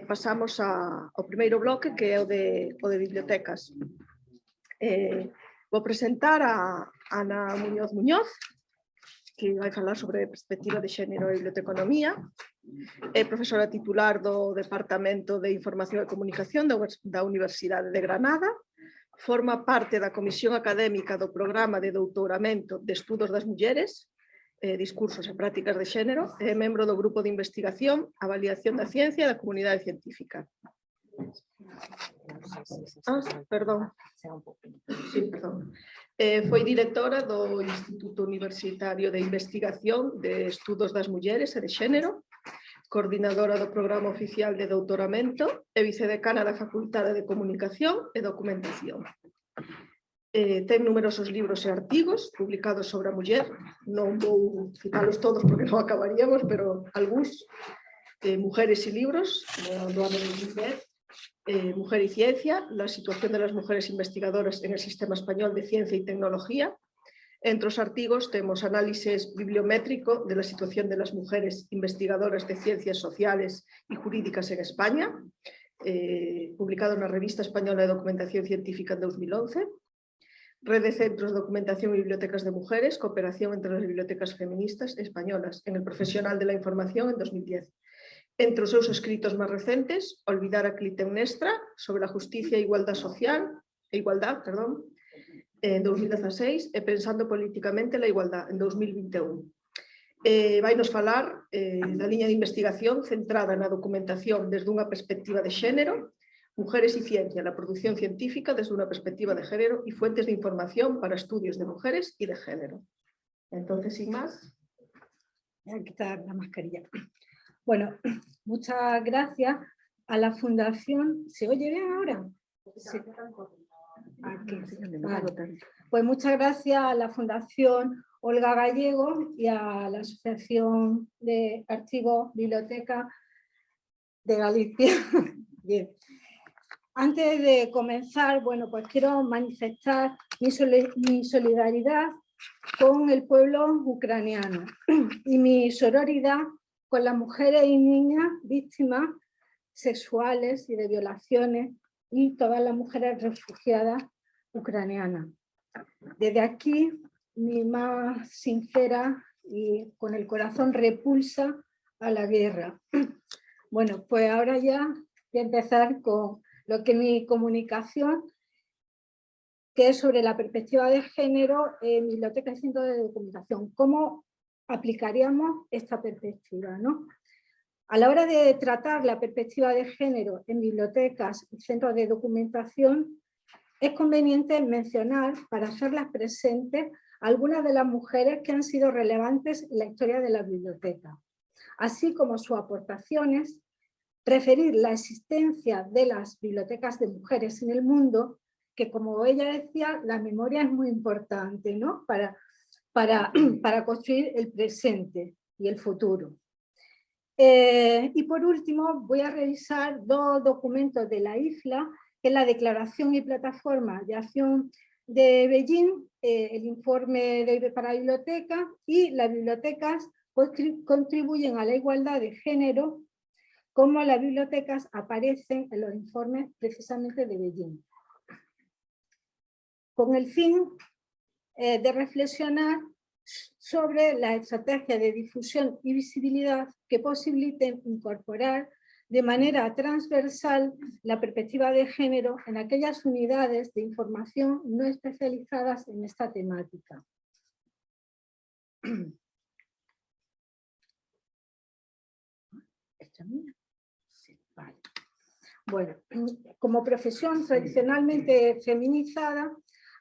pasamos ao primeiro bloque, que é o de bibliotecas. Vou presentar a Ana Muñoz Muñoz, que vai falar sobre a perspectiva de xénero e biblioteconomía. É profesora titular do Departamento de Información e Comunicación da Universidade de Granada. Forma parte da Comisión Académica do Programa de Doutoramento de Estudos das Mulleres, Discursos e Prácticas de Xénero, e é membro do Grupo de Investigación, Avaliación da Ciencia e da Comunidade Científica. Perdón. Sí, perdón. Foi directora do Instituto Universitario de Investigación de Estudos das Mulleres e de Xénero, coordinadora do Programa Oficial de Doutoramento e vicedecana da Facultade de Comunicación e Documentación. Ten numerosos libros e artigos publicados sobre a muller, non vou citalos todos porque non acabaríamos, pero algúns, Mujeres y libros, do ano 2010, Mujer y ciencia, la situación de las mujeres investigadoras en el sistema español de ciencia y tecnología. Entre os artigos temos análisis bibliométrico de la situación de las mujeres investigadoras de ciencias sociales y jurídicas en España, publicado na Revista Española de Documentación Científica en 2011. Red de Centros de Documentación y Bibliotecas de Mujeres, cooperación entre las bibliotecas feministas españolas en el Profesional de la Información en 2010. Entre os seus escritos máis recentes, Olvidar a Clitemnestra, sobre a justicia e igualdad social, en 2016, e Pensando políticamente la igualdad, en 2021. Vai nos falar da liña de investigación centrada na documentación desde unha perspectiva de xénero, Mujeres y ciencia, la producción científica desde una perspectiva de género y fuentes de información para estudios de mujeres y de género. Entonces, sin más... Voy a quitar la mascarilla. Bueno, muchas gracias a la Fundación... ¿Se oye bien ahora? Sí. Aquí. Vale. Pues muchas gracias a la Fundación Olga Gallego y a la Asociación de Archivos Biblioteca de Galicia. Bien. Antes de comenzar, bueno, pues quiero manifestar mi solidaridad con el pueblo ucraniano y mi sororidad con las mujeres y niñas víctimas sexuales y de violaciones y todas las mujeres refugiadas ucranianas. Desde aquí, mi más sincera y con el corazón repulsa a la guerra. Bueno, pues ahora ya voy a empezar con lo que mi comunicación, que es sobre la perspectiva de género en bibliotecas y centros de documentación. ¿Cómo aplicaríamos esta perspectiva, ¿no? A la hora de tratar la perspectiva de género en bibliotecas y centros de documentación, es conveniente mencionar, para hacerlas presentes, algunas de las mujeres que han sido relevantes en la historia de la biblioteca, así como sus aportaciones. Referir la existencia de las bibliotecas de mujeres en el mundo, que como ella decía, la memoria es muy importante, ¿no? para construir el presente y el futuro. Y por último voy a revisar dos documentos de la IFLA, que es la Declaración y Plataforma de Acción de Beijing, el informe para biblioteca, y las bibliotecas contribuyen a la igualdad de género, como las bibliotecas aparecen en los informes precisamente de Beijing. Con el fin de reflexionar sobre la estrategia de difusión y visibilidad que posibiliten incorporar de manera transversal la perspectiva de género en aquellas unidades de información no especializadas en esta temática. ¿Esto es mío? Vale. Bueno, como profesión tradicionalmente feminizada,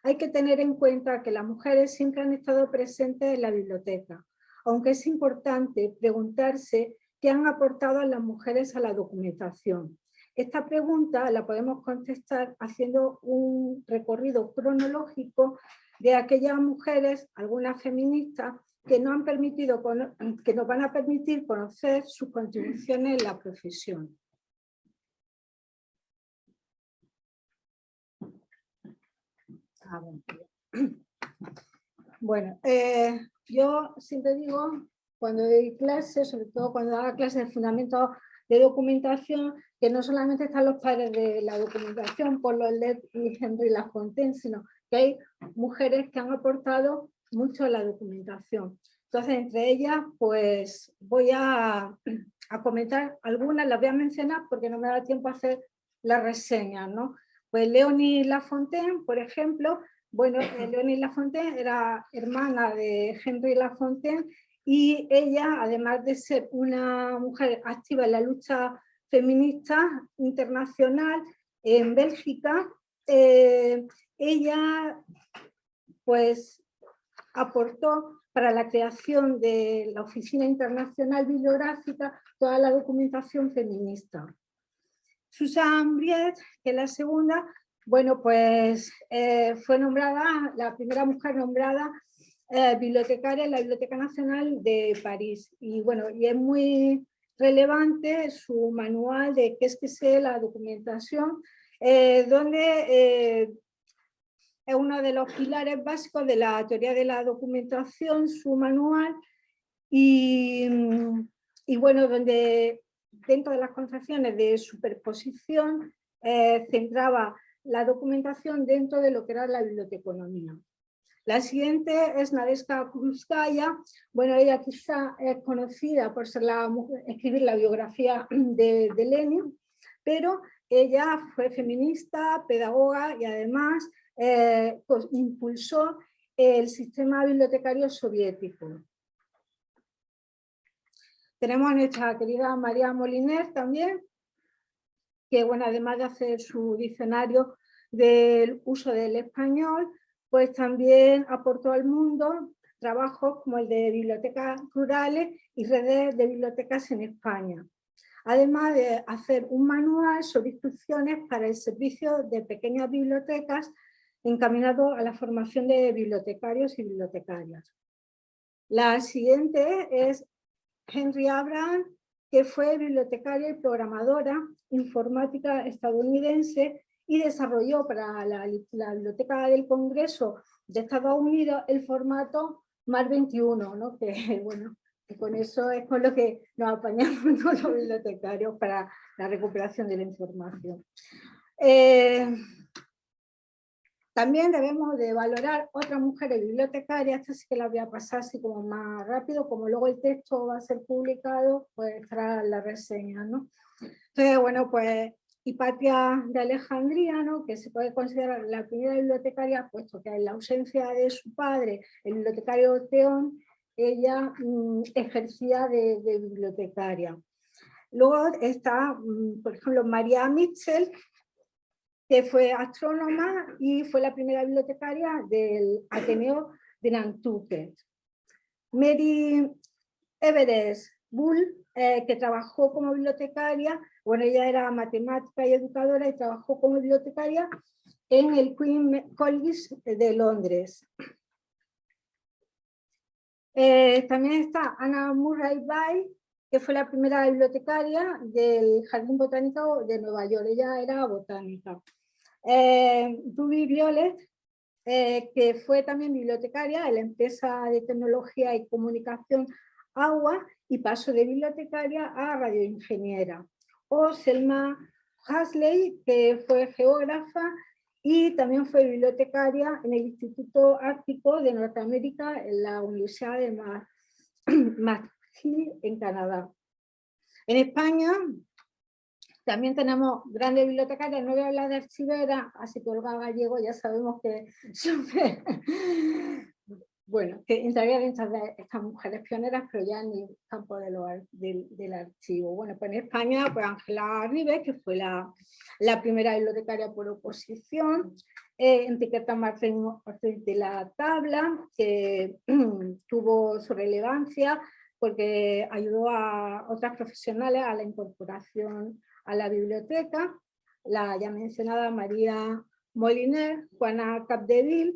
hay que tener en cuenta que las mujeres siempre han estado presentes en la biblioteca, aunque es importante preguntarse qué han aportado las mujeres a la documentación. Esta pregunta la podemos contestar haciendo un recorrido cronológico de aquellas mujeres, algunas feministas, que nos van a permitir conocer sus contribuciones en la profesión. Bueno, yo siempre digo, cuando doy clases, sobre todo cuando hago clases de fundamentos de documentación, que no solamente están los padres de la documentación, Paul Lolet y Henry Lafontaine, sino que hay mujeres que han aportado mucho a la documentación. Entonces, entre ellas, pues voy a comentar algunas, las voy a mencionar porque no me da tiempo a hacer las reseñas, ¿no? Pues Léonie Lafontaine, por ejemplo, bueno, Léonie Lafontaine era hermana de Henry Lafontaine y ella, además de ser una mujer activa en la lucha feminista internacional en Bélgica, ella pues aportó para la creación de la Oficina Internacional Bibliográfica toda la documentación feminista. Susan Briet, que es la segunda, bueno, pues fue nombrada, la primera mujer nombrada bibliotecaria en la Biblioteca Nacional de París. Y bueno, y es muy relevante su manual de qué es que sé la documentación, donde es uno de los pilares básicos de la teoría de la documentación, su manual, y bueno, donde dentro de las concepciones de superposición centraba la documentación dentro de lo que era la biblioteconomía. La siguiente es Nadeska Krúpskaya. Bueno, ella quizá es conocida por ser escribir la biografía de Lenin, pero ella fue feminista, pedagoga y además pues impulsó el sistema bibliotecario soviético. Tenemos a nuestra querida María Moliner también, que bueno, además de hacer su diccionario del uso del español, pues también aportó al mundo trabajos como el de bibliotecas rurales y redes de bibliotecas en España. Además de hacer un manual sobre instrucciones para el servicio de pequeñas bibliotecas encaminado a la formación de bibliotecarios y bibliotecarias. La siguiente es Henry Abraham, que fue bibliotecaria y programadora informática estadounidense y desarrolló para la Biblioteca del Congreso de Estados Unidos el formato MAR 21, ¿no? Que, bueno, que con eso es con lo que nos apañamos los bibliotecarios para la recuperación de la información. También debemos de valorar otras mujeres bibliotecarias, esta sí que la voy a pasar así como más rápido, como luego el texto va a ser publicado, pues estará la reseña, ¿no? Entonces, bueno, pues Hipatia de Alejandría, ¿no? Que se puede considerar la primera bibliotecaria, puesto que en la ausencia de su padre, el bibliotecario Teón, ella ejercía de bibliotecaria. Luego está, por ejemplo, María Mitchell, que fue astrónoma y fue la primera bibliotecaria del Ateneo de Nantucket. Mary Everest Bull, que trabajó como bibliotecaria, bueno, ella era matemática y educadora y trabajó como bibliotecaria en el Queen's College de Londres. También está Anna Murray Bay, que fue la primera bibliotecaria del Jardín Botánico de Nueva York, ella era botánica. Ruby Violet, que fue también bibliotecaria en la empresa de tecnología y comunicación Agua y pasó de bibliotecaria a radioingeniera. O Selma Hasley, que fue geógrafa y también fue bibliotecaria en el Instituto Ártico de Norteamérica en la Universidad de McGill en Canadá. En España también tenemos grandes bibliotecarias, no voy a hablar de archivera, así que Olga Gallego ya sabemos que bueno, que entraría dentro de estas mujeres pioneras, pero ya en el campo del archivo. Bueno, pues en España, pues Ángela Ribes, que fue la primera bibliotecaria por oposición, Enriqueta Martín Ortiz de la Tabla, que tuvo su relevancia porque ayudó a otras profesionales a la incorporación a la biblioteca, la ya mencionada María Moliner, Juana Capdeville,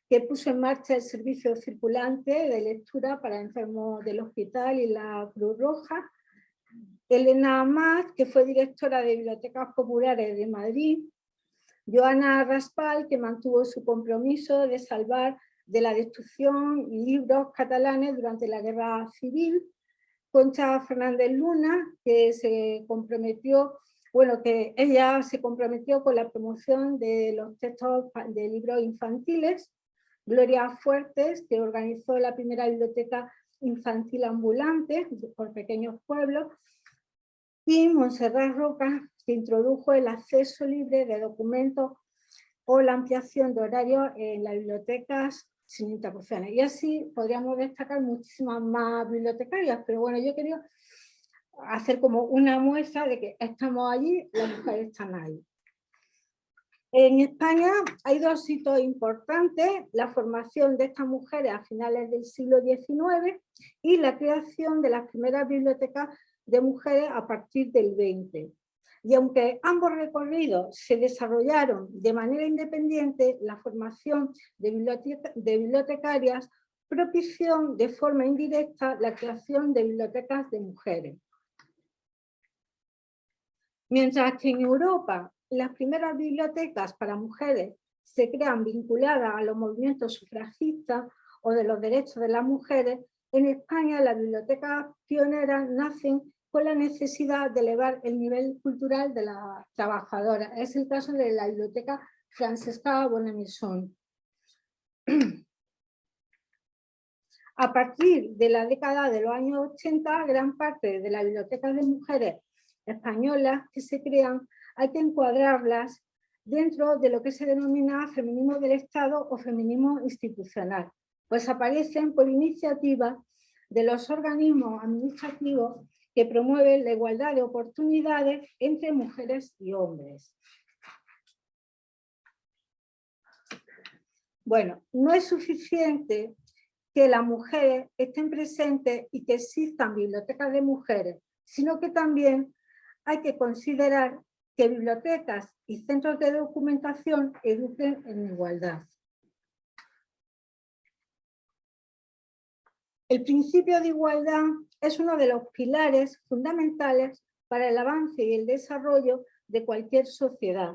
que puso en marcha el servicio circulante de lectura para enfermos del hospital y la Cruz Roja, Elena Amat, que fue directora de Bibliotecas Populares de Madrid, Joana Raspal, que mantuvo su compromiso de salvar de la destrucción libros catalanes durante la Guerra Civil, Concha Fernández Luna, que se comprometió, bueno, que ella se comprometió con la promoción de los textos de libros infantiles. Gloria Fuertes, que organizó la primera biblioteca infantil ambulante por pequeños pueblos. Y Montserrat Roca, que introdujo el acceso libre de documentos o la ampliación de horarios en las bibliotecas sin interrupciones. Y así podríamos destacar muchísimas más bibliotecarias, pero bueno, yo quería hacer como una muestra de que estamos allí, las mujeres están ahí. En España hay dos hitos importantes: la formación de estas mujeres a finales del siglo XIX y la creación de las primeras bibliotecas de mujeres a partir del XX. Y aunque ambos recorridos se desarrollaron de manera independiente, la formación de bibliotecarias propició de forma indirecta la creación de bibliotecas de mujeres. Mientras que en Europa las primeras bibliotecas para mujeres se crean vinculadas a los movimientos sufragistas o de los derechos de las mujeres, en España las bibliotecas pioneras nacen con la necesidad de elevar el nivel cultural de las trabajadoras. Es el caso de la biblioteca Francesca Bonnemaison. A partir de la década de los años 80, gran parte de las bibliotecas de mujeres españolas que se crean hay que encuadrarlas dentro de lo que se denomina feminismo del Estado o feminismo institucional, pues aparecen por iniciativa de los organismos administrativos que promueven la igualdad de oportunidades entre mujeres y hombres. Bueno, no es suficiente que las mujeres estén presentes y que existan bibliotecas de mujeres, sino que también hay que considerar que bibliotecas y centros de documentación eduquen en igualdad. El principio de igualdad es uno de los pilares fundamentales para el avance y el desarrollo de cualquier sociedad.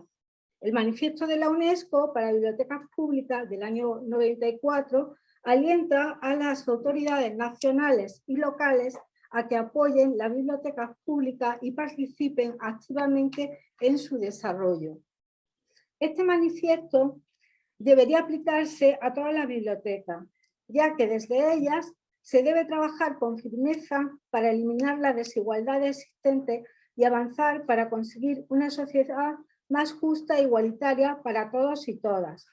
El manifiesto de la UNESCO para bibliotecas públicas del año 94 alienta a las autoridades nacionales y locales a que apoyen las bibliotecas públicas y participen activamente en su desarrollo. Este manifiesto debería aplicarse a todas las bibliotecas, ya que desde ellas se debe trabajar con firmeza para eliminar las desigualdades existentes y avanzar para conseguir una sociedad más justa e igualitaria para todos y todas,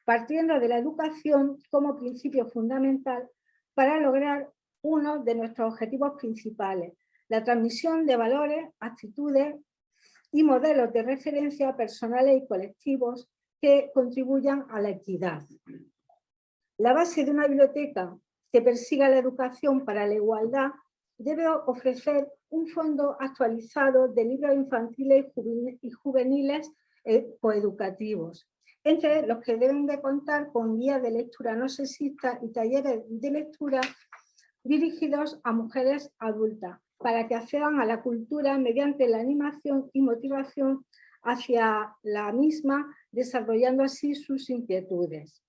partiendo de la educación como principio fundamental para lograr uno de nuestros objetivos principales: la transmisión de valores, actitudes y modelos de referencia personales y colectivos que contribuyan a la equidad. La base de una biblioteca que persiga la educación para la igualdad debe ofrecer un fondo actualizado de libros infantiles y juveniles coeducativos, entre los que deben de contar con guías de lectura no sexistas y talleres de lectura dirigidos a mujeres adultas, para que accedan a la cultura mediante la animación y motivación hacia la misma, desarrollando así sus inquietudes.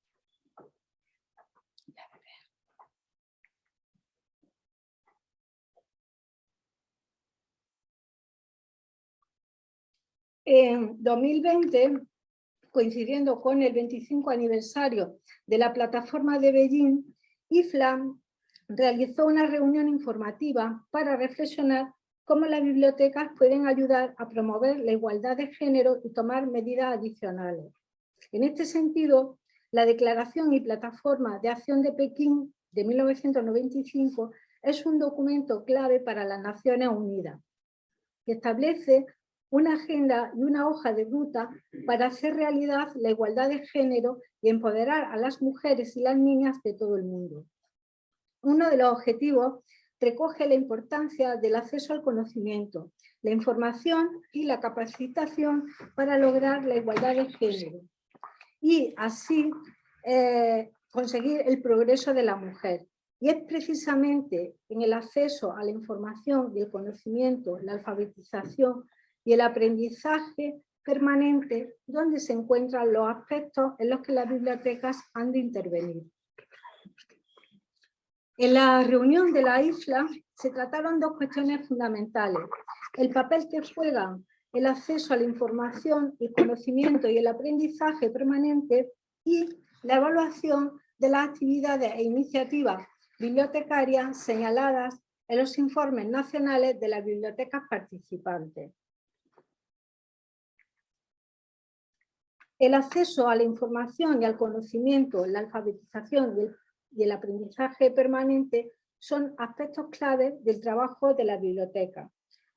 En 2020, coincidiendo con el 25 aniversario de la plataforma de Beijing, IFLAM realizó una reunión informativa para reflexionar cómo las bibliotecas pueden ayudar a promover la igualdad de género y tomar medidas adicionales. En este sentido, la Declaración y Plataforma de Acción de Pekín de 1995 es un documento clave para las Naciones Unidas, que establece una agenda y una hoja de ruta para hacer realidad la igualdad de género y empoderar a las mujeres y las niñas de todo el mundo. Uno de los objetivos recoge la importancia del acceso al conocimiento, la información y la capacitación para lograr la igualdad de género y así conseguir el progreso de la mujer. Y es precisamente en el acceso a la información y el conocimiento, la alfabetización y el aprendizaje permanente donde se encuentran los aspectos en los que las bibliotecas han de intervenir. En la reunión de la IFLA se trataron dos cuestiones fundamentales: el papel que juega el acceso a la información, el conocimiento y el aprendizaje permanente, y la evaluación de las actividades e iniciativas bibliotecarias señaladas en los informes nacionales de las bibliotecas participantes. El acceso a la información y al conocimiento, la alfabetización y el aprendizaje permanente son aspectos clave del trabajo de la biblioteca.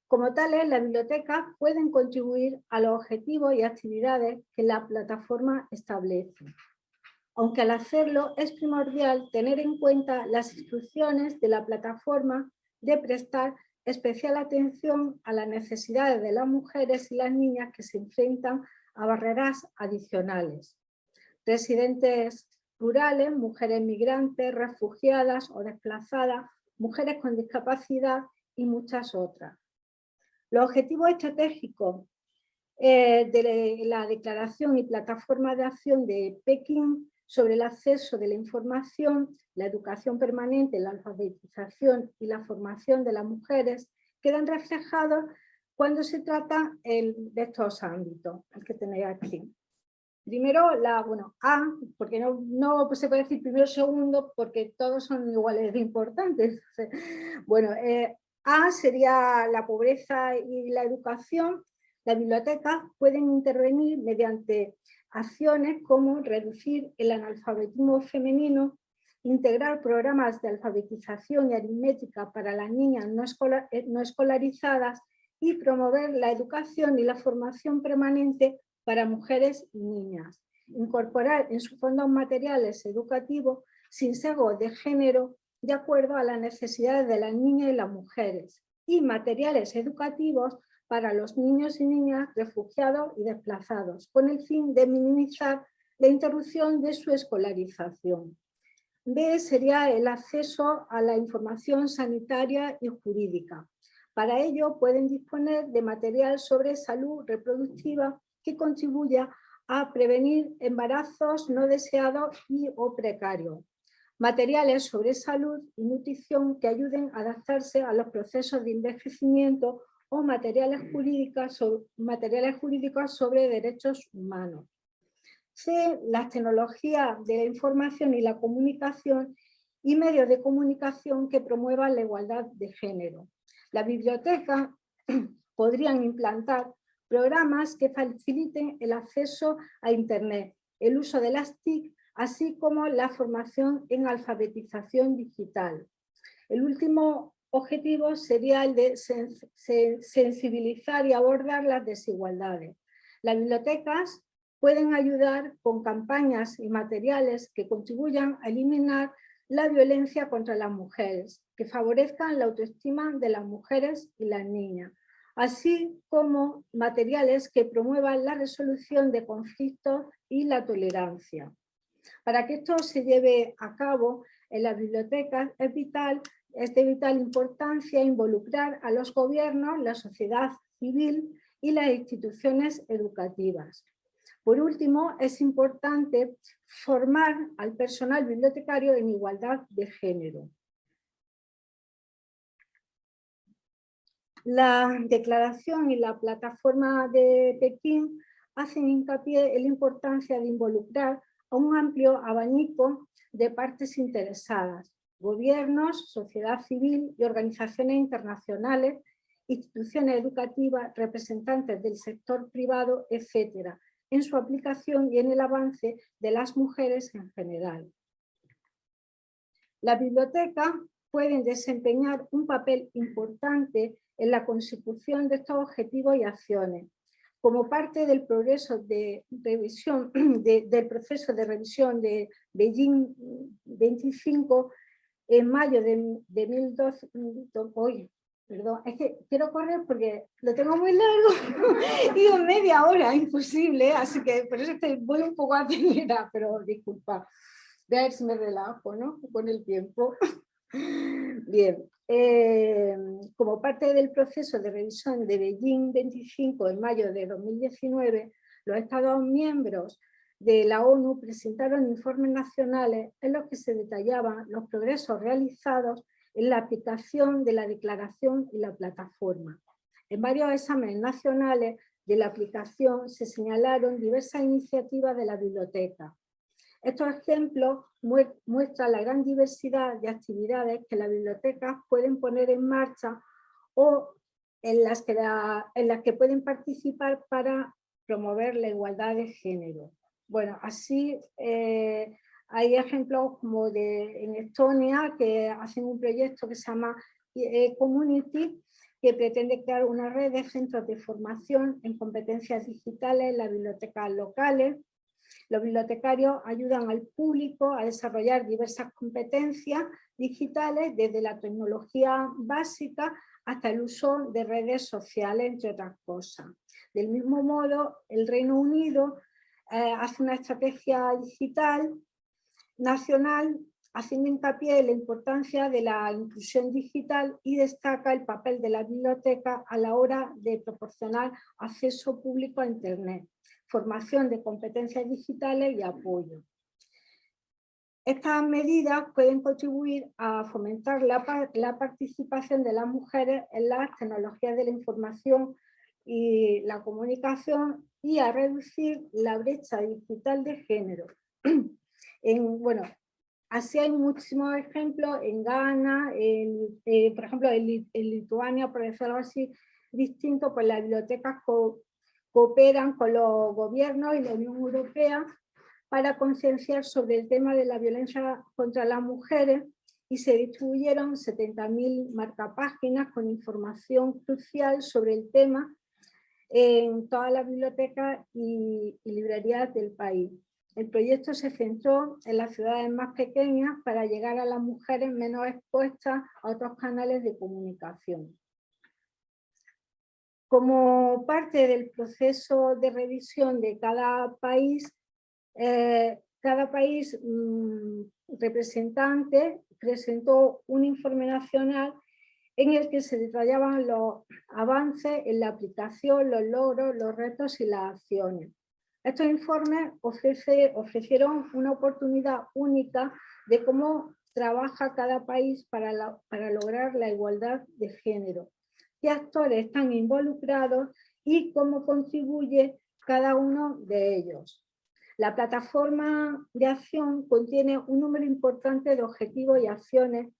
Como tales, las bibliotecas pueden contribuir a los objetivos y actividades que la plataforma establece, aunque al hacerlo es primordial tener en cuenta las instrucciones de la plataforma de prestar especial atención a las necesidades de las mujeres y las niñas que se enfrentan a barreras adicionales: residentes rurales, mujeres migrantes, refugiadas o desplazadas, mujeres con discapacidad y muchas otras. Los objetivos estratégicos de la Declaración y Plataforma de Acción de Pekín sobre el acceso de la información, la educación permanente, la alfabetización y la formación de las mujeres quedan reflejados cuando se trata de estos ámbitos, el que tenéis aquí. Primero, A, porque no se puede decir primero o segundo, porque todos son iguales de importantes. Bueno, A sería la pobreza y la educación. Las bibliotecas pueden intervenir mediante acciones como reducir el analfabetismo femenino, integrar programas de alfabetización y aritmética para las niñas no escolarizadas y promover la educación y la formación permanente para mujeres y niñas. Incorporar en sus fondos materiales educativos sin sesgo de género de acuerdo a las necesidades de las niñas y las mujeres, y materiales educativos para los niños y niñas refugiados y desplazados, con el fin de minimizar la interrupción de su escolarización. B sería el acceso a la información sanitaria y jurídica. Para ello pueden disponer de material sobre salud reproductiva que contribuya a prevenir embarazos no deseados o precarios. Materiales sobre salud y nutrición que ayuden a adaptarse a los procesos de envejecimiento, o materiales jurídicos sobre derechos humanos. C, las tecnologías de la información y la comunicación y medios de comunicación que promuevan la igualdad de género. Las bibliotecas podrían implantar programas que faciliten el acceso a Internet, el uso de las TIC, así como la formación en alfabetización digital. El último objetivo sería el de sensibilizar y abordar las desigualdades. Las bibliotecas pueden ayudar con campañas y materiales que contribuyan a eliminar la violencia contra las mujeres, que favorezcan la autoestima de las mujeres y las niñas, así como materiales que promuevan la resolución de conflictos y la tolerancia. Para que esto se lleve a cabo en las bibliotecas es de vital importancia involucrar a los gobiernos, la sociedad civil y las instituciones educativas. Por último, es importante formar al personal bibliotecario en igualdad de género. La declaración y la plataforma de Pekín hacen hincapié en la importancia de involucrar a un amplio abanico de partes interesadas: gobiernos, sociedad civil y organizaciones internacionales, instituciones educativas, representantes del sector privado, etcétera, en su aplicación y en el avance de las mujeres en general. Las bibliotecas pueden desempeñar un papel importante en la consecución de estos objetivos y acciones. Como parte del proceso de revisión de Beijing 25, en mayo de 2012, perdón, es que quiero correr porque lo tengo muy largo y en media hora, imposible, así que por eso voy un poco acelerada, pero disculpa. Voy a ver si me relajo, ¿no? Con el tiempo. Bien, como parte del proceso de revisión de Beijing 25 en mayo de 2019, los Estados miembros de la ONU presentaron informes nacionales en los que se detallaban los progresos realizados en la aplicación de la declaración y la plataforma. En varios exámenes nacionales de la aplicación se señalaron diversas iniciativas de la biblioteca. Estos ejemplos muestran la gran diversidad de actividades que las bibliotecas pueden poner en marcha o en las que pueden participar para promover la igualdad de género. Bueno, así hay ejemplos como en Estonia, que hacen un proyecto que se llama Community, que pretende crear una red de centros de formación en competencias digitales en las bibliotecas locales. Los bibliotecarios ayudan al público a desarrollar diversas competencias digitales, desde la tecnología básica hasta el uso de redes sociales, entre otras cosas. Del mismo modo, el Reino Unido hace una estrategia digital nacional haciendo hincapié en la importancia de la inclusión digital y destaca el papel de la biblioteca a la hora de proporcionar acceso público a Internet, formación de competencias digitales y apoyo. Estas medidas pueden contribuir a fomentar la participación de las mujeres en las tecnologías de la información y la comunicación y a reducir la brecha digital de género. Bueno, así hay muchísimos ejemplos en Ghana, por ejemplo en Lituania, por decirlo así, distinto, pues las bibliotecas cooperan con los gobiernos y la Unión Europea para concienciar sobre el tema de la violencia contra las mujeres y se distribuyeron 70.000 marcapáginas con información crucial sobre el tema en todas las bibliotecas y librerías del país. El proyecto se centró en las ciudades más pequeñas para llegar a las mujeres menos expuestas a otros canales de comunicación. Como parte del proceso de revisión de cada país representante presentó un informe nacional en el que se detallaban los avances en la aplicación, los logros, los retos y las acciones. Estos informes ofrecieron una oportunidad única de cómo trabaja cada país para lograr la igualdad de género, qué actores están involucrados y cómo contribuye cada uno de ellos. La plataforma de acción contiene un número importante de objetivos y acciones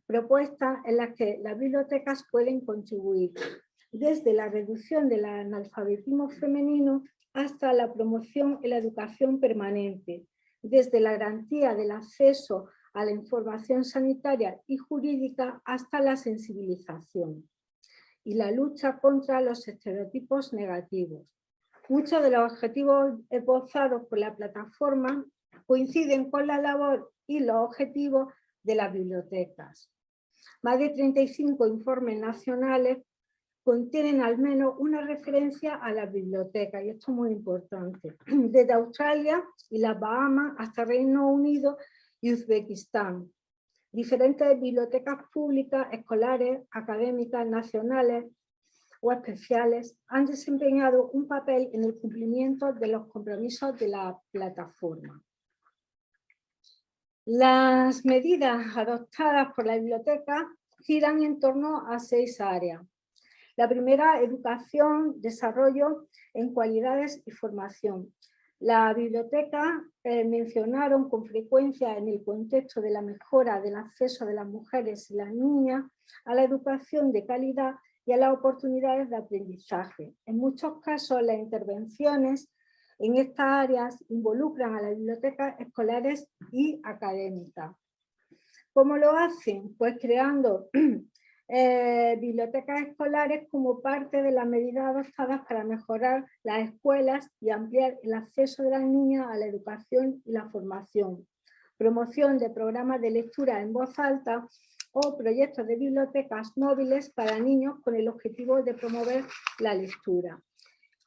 propuestas en las que las bibliotecas pueden contribuir, desde la reducción del analfabetismo femenino hasta la promoción y la educación permanente, desde la garantía del acceso a la información sanitaria y jurídica hasta la sensibilización y la lucha contra los estereotipos negativos. Muchos de los objetivos esbozados por la plataforma coinciden con la labor y los objetivos de las bibliotecas. Más de 35 informes nacionales contienen al menos una referencia a las bibliotecas, y esto es muy importante, desde Australia y las Bahamas hasta Reino Unido y Uzbekistán. Diferentes bibliotecas públicas, escolares, académicas, nacionales o especiales han desempeñado un papel en el cumplimiento de los compromisos de la plataforma. Las medidas adoptadas por la biblioteca giran en torno a 6 áreas. La primera, educación, desarrollo en cualidades y formación. La biblioteca mencionaron con frecuencia en el contexto de la mejora del acceso de las mujeres y las niñas a la educación de calidad y a las oportunidades de aprendizaje. En muchos casos, las intervenciones en estas áreas involucran a las bibliotecas escolares y académicas. ¿Cómo lo hacen? Pues creando bibliotecas escolares como parte de las medidas adoptadas para mejorar las escuelas y ampliar el acceso de las niñas a la educación y la formación. Promoción de programas de lectura en voz alta o proyectos de bibliotecas móviles para niños con el objetivo de promover la lectura.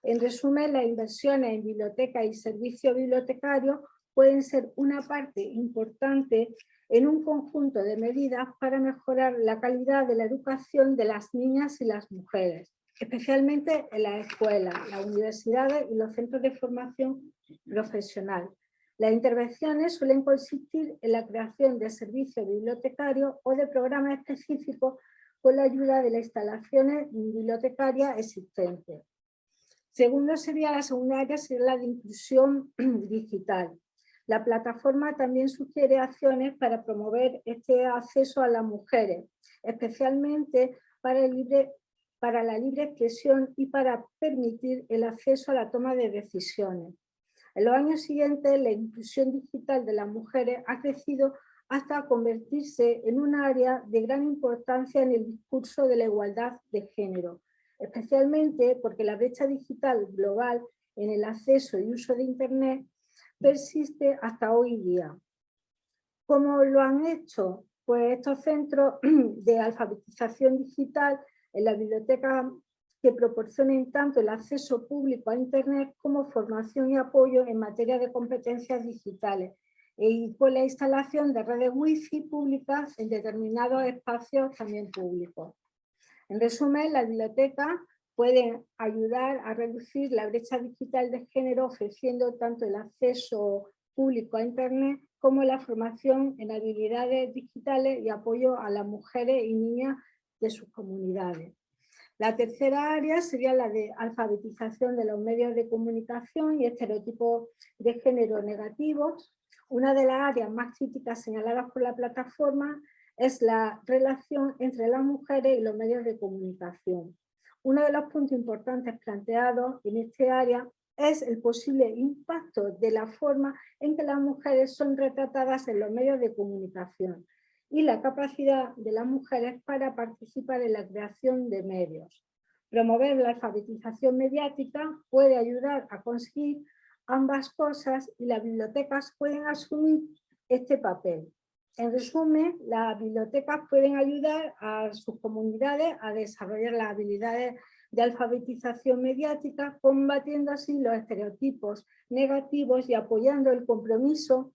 En resumen, las inversiones en bibliotecas y servicios bibliotecarios pueden ser una parte importante en un conjunto de medidas para mejorar la calidad de la educación de las niñas y las mujeres. especialmente en las escuelas, las universidades y los centros de formación profesional. Las intervenciones suelen consistir en la creación de servicios bibliotecarios o de programas específicos con la ayuda de las instalaciones bibliotecarias existentes. La segunda área sería la de inclusión digital. La plataforma también sugiere acciones para promover este acceso a las mujeres, especialmente para la libre expresión y para permitir el acceso a la toma de decisiones. En los años siguientes, la inclusión digital de las mujeres ha crecido hasta convertirse en un área de gran importancia en el discurso de la igualdad de género, especialmente porque la brecha digital global en el acceso y uso de Internet persiste hasta hoy día. ¿Cómo lo han hecho? Pues estos centros de alfabetización digital en la biblioteca que proporcionen tanto el acceso público a Internet como formación y apoyo en materia de competencias digitales y con la instalación de redes wifi públicas en determinados espacios también públicos. En resumen, la biblioteca puede ayudar a reducir la brecha digital de género ofreciendo tanto el acceso público a Internet como la formación en habilidades digitales y apoyo a las mujeres y niñas de sus comunidades. La tercera área sería la de alfabetización de los medios de comunicación y estereotipos de género negativos. Una de las áreas más críticas señaladas por la plataforma es la relación entre las mujeres y los medios de comunicación. Uno de los puntos importantes planteados en este área es el posible impacto de la forma en que las mujeres son retratadas en los medios de comunicación y la capacidad de las mujeres para participar en la creación de medios. Promover la alfabetización mediática puede ayudar a conseguir ambas cosas y las bibliotecas pueden asumir este papel. En resumen, las bibliotecas pueden ayudar a sus comunidades a desarrollar las habilidades de alfabetización mediática, combatiendo así los estereotipos negativos y apoyando el compromiso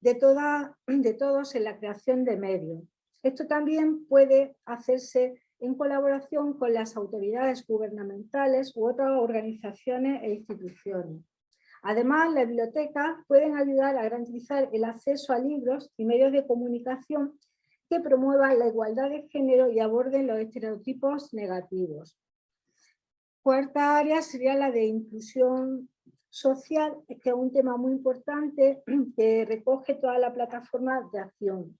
de todos en la creación de medios. Esto también puede hacerse en colaboración con las autoridades gubernamentales u otras organizaciones e instituciones. Además, las bibliotecas pueden ayudar a garantizar el acceso a libros y medios de comunicación que promuevan la igualdad de género y aborden los estereotipos negativos. Cuarta área sería la de inclusión social, que es un tema muy importante que recoge toda la plataforma de acción.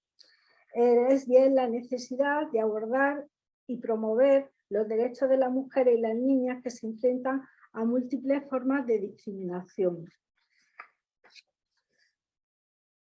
Es bien la necesidad de abordar y promover los derechos de las mujeres y las niñas que se enfrentan a múltiples formas de discriminación.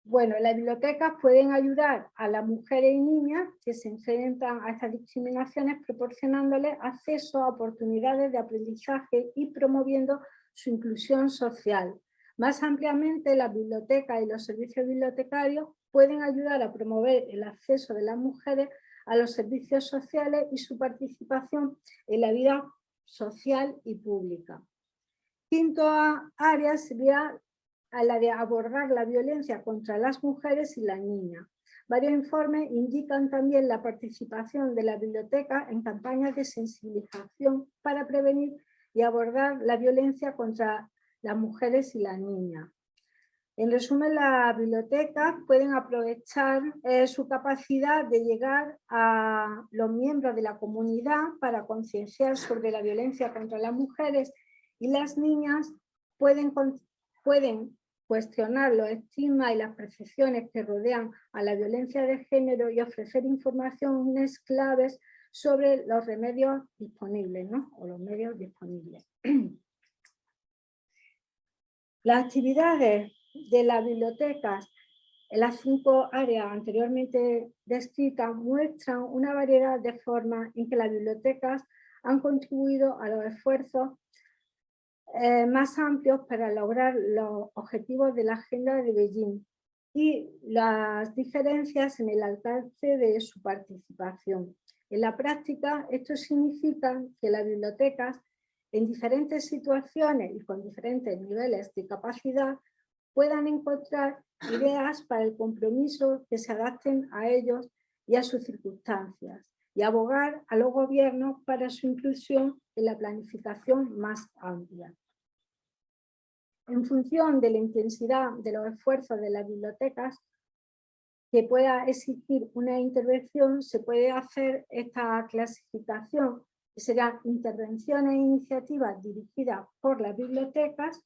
Bueno, las bibliotecas pueden ayudar a las mujeres y niñas que se enfrentan a estas discriminaciones proporcionándoles acceso a oportunidades de aprendizaje y promoviendo su inclusión social. Más ampliamente, las bibliotecas y los servicios bibliotecarios pueden ayudar a promover el acceso de las mujeres a los servicios sociales y su participación en la vida social y pública. Quinta área sería a la de abordar la violencia contra las mujeres y las niñas. Varios informes indican también la participación de la biblioteca en campañas de sensibilización para prevenir y abordar la violencia contra las mujeres y las niñas. En resumen, las bibliotecas pueden aprovechar su capacidad de llegar a los miembros de la comunidad para concienciar sobre la violencia contra las mujeres y las niñas, pueden cuestionar los estigmas y las percepciones que rodean a la violencia de género y ofrecer informaciones claves sobre los remedios disponibles, ¿no? O los medios disponibles. Las actividades de las bibliotecas en las 5 áreas anteriormente descritas muestran una variedad de formas en que las bibliotecas han contribuido a los esfuerzos más amplios para lograr los objetivos de la Agenda de Beijing y las diferencias en el alcance de su participación. En la práctica, esto significa que las bibliotecas, en diferentes situaciones y con diferentes niveles de capacidad, puedan encontrar ideas para el compromiso que se adapten a ellos y a sus circunstancias. y abogar a los gobiernos para su inclusión en la planificación más amplia. En función de la intensidad de los esfuerzos de las bibliotecas que pueda exigir una intervención, se puede hacer esta clasificación, que serán intervenciones e iniciativas dirigidas por las bibliotecas.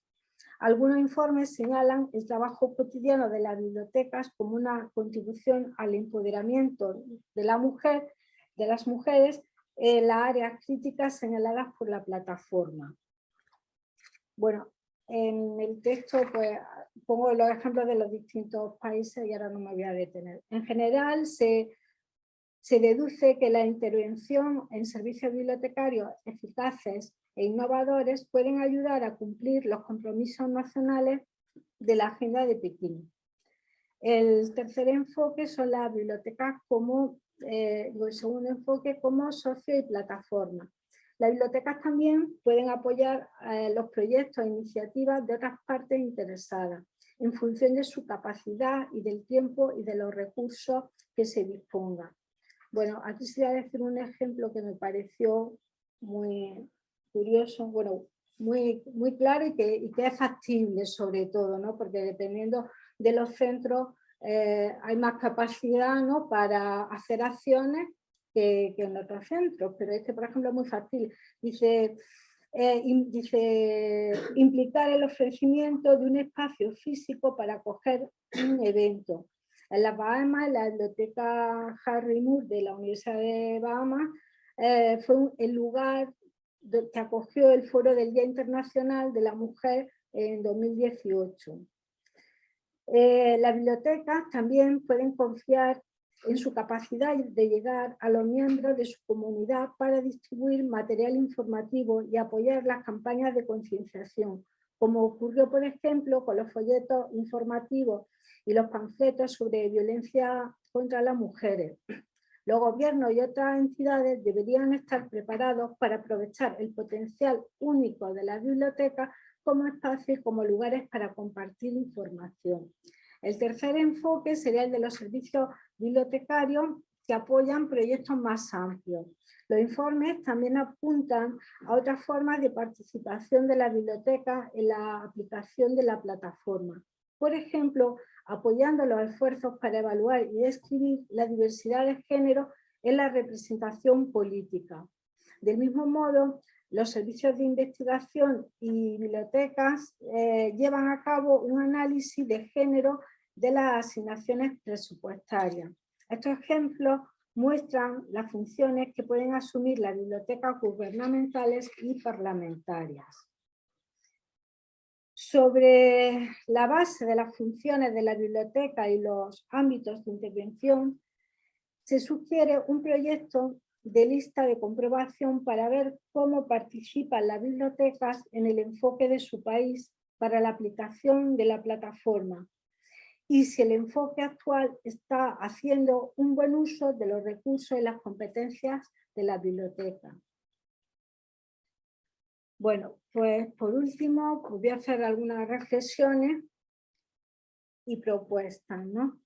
Algunos informes señalan el trabajo cotidiano de las bibliotecas como una contribución al empoderamiento de la mujer, de las mujeres, en las áreas críticas señaladas por la plataforma. Bueno, en el texto pues, pongo los ejemplos de los distintos países y ahora no me voy a detener. En general se deduce que la intervención en servicios bibliotecarios eficaces e innovadores pueden ayudar a cumplir los compromisos nacionales de la Agenda de Pekín. El tercer enfoque son las bibliotecas como, el segundo enfoque como socio y plataforma. Las bibliotecas también pueden apoyar los proyectos e iniciativas de otras partes interesadas, en función de su capacidad y del tiempo y de los recursos que se dispongan. Bueno, aquí se voy a decir un ejemplo que me pareció muy curioso, bueno, muy claro y que es factible sobre todo, ¿no? Porque dependiendo de los centros hay más capacidad, ¿no? Para hacer acciones que en otros centros, pero este, por ejemplo, es muy fácil. Dice, implicar el ofrecimiento de un espacio físico para acoger un evento. En las Bahamas, la biblioteca Harry Moore de la Universidad de Bahamas fue el lugar que acogió el foro del Día Internacional de la Mujer en 2018. Las bibliotecas también pueden confiar en su capacidad de llegar a los miembros de su comunidad para distribuir material informativo y apoyar las campañas de concienciación, como ocurrió, por ejemplo, con los folletos informativos y los panfletos sobre violencia contra las mujeres. Los gobiernos y otras entidades deberían estar preparados para aprovechar el potencial único de las bibliotecas como espacios y como lugares para compartir información. El tercer enfoque sería el de los servicios bibliotecarios que apoyan proyectos más amplios. Los informes también apuntan a otras formas de participación de la biblioteca en la aplicación de la plataforma. Por ejemplo, apoyando los esfuerzos para evaluar y describir la diversidad de género en la representación política. Del mismo modo, los servicios de investigación y bibliotecas llevan a cabo un análisis de género de las asignaciones presupuestarias. Estos ejemplos muestran las funciones que pueden asumir las bibliotecas gubernamentales y parlamentarias. Sobre la base de las funciones de la biblioteca y los ámbitos de intervención, se sugiere un proyecto de lista de comprobación para ver cómo participan las bibliotecas en el enfoque de su país para la aplicación de la plataforma y si el enfoque actual está haciendo un buen uso de los recursos y las competencias de la biblioteca. Bueno, pues por último voy a hacer algunas reflexiones y propuestas, ¿no?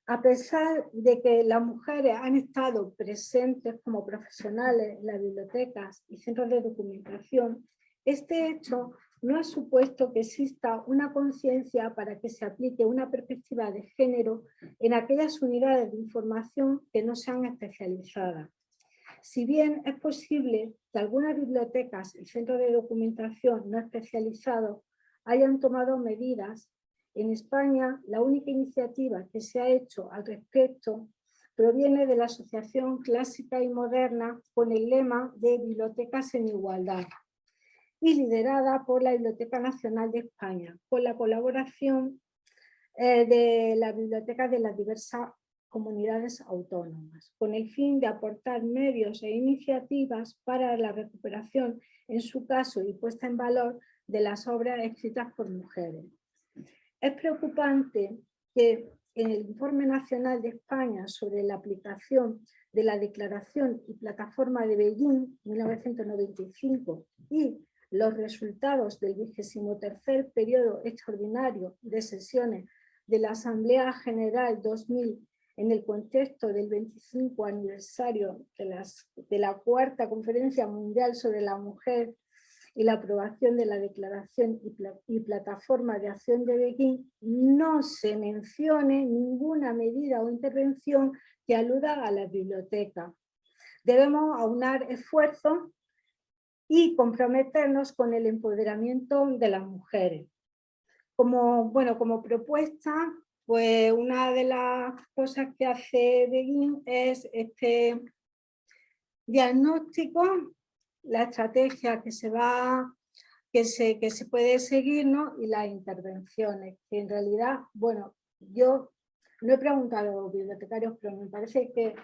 A pesar de que las mujeres han estado presentes como profesionales en las bibliotecas y centros de documentación, este hecho no ha supuesto que exista una conciencia para que se aplique una perspectiva de género en aquellas unidades de información que no sean especializadas. Si bien es posible que algunas bibliotecas y centros de documentación no especializados hayan tomado medidas, en España la única iniciativa que se ha hecho al respecto proviene de la Asociación Clásica y Moderna con el lema de Bibliotecas en Igualdad y liderada por la Biblioteca Nacional de España, con la colaboración de las bibliotecas de las diversas comunidades autónomas, con el fin de aportar medios e iniciativas para la recuperación, en su caso, y puesta en valor de las obras escritas por mujeres. Es preocupante que en el Informe Nacional de España sobre la aplicación de la Declaración y Plataforma de Beijing 1995 y los resultados del 23º periodo extraordinario de sesiones de la Asamblea General 2000 en el contexto del 25 aniversario de la Cuarta Conferencia Mundial sobre la Mujer y la aprobación de la Declaración y Plataforma de Acción de Pekín, no se mencione ninguna medida o intervención que aluda a las bibliotecas. Debemos aunar esfuerzos y comprometernos con el empoderamiento de las mujeres. Como propuesta, pues una de las cosas que hace Pekín es este diagnóstico, la estrategia que se puede seguir, ¿no? Y las intervenciones, que en realidad, bueno, yo no he preguntado a los bibliotecarios, pero me parece que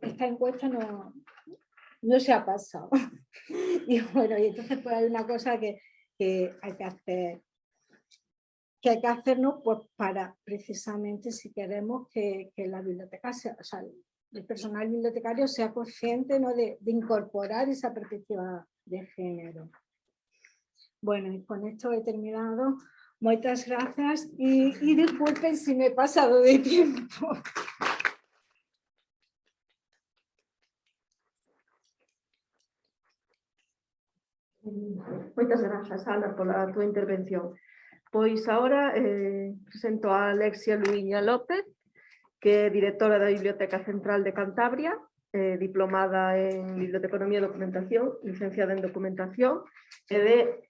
esta encuesta no se ha pasado. Y bueno, y entonces pues hay una cosa que hay que hacer, ¿no? Pues para precisamente si queremos que la biblioteca sea, o sea, el personal bibliotecario sea consciente, ¿no? de incorporar esa perspectiva de género. Bueno, y con esto he terminado. Muchas gracias y disculpen si me he pasado de tiempo. Moitas grazas, Ana, pola túa intervención. Pois agora presento a Alexia Luiña López, que é directora da Biblioteca Central de Cantabria, diplomada en Biblioteconomía e Documentación, licenciada en Documentación, e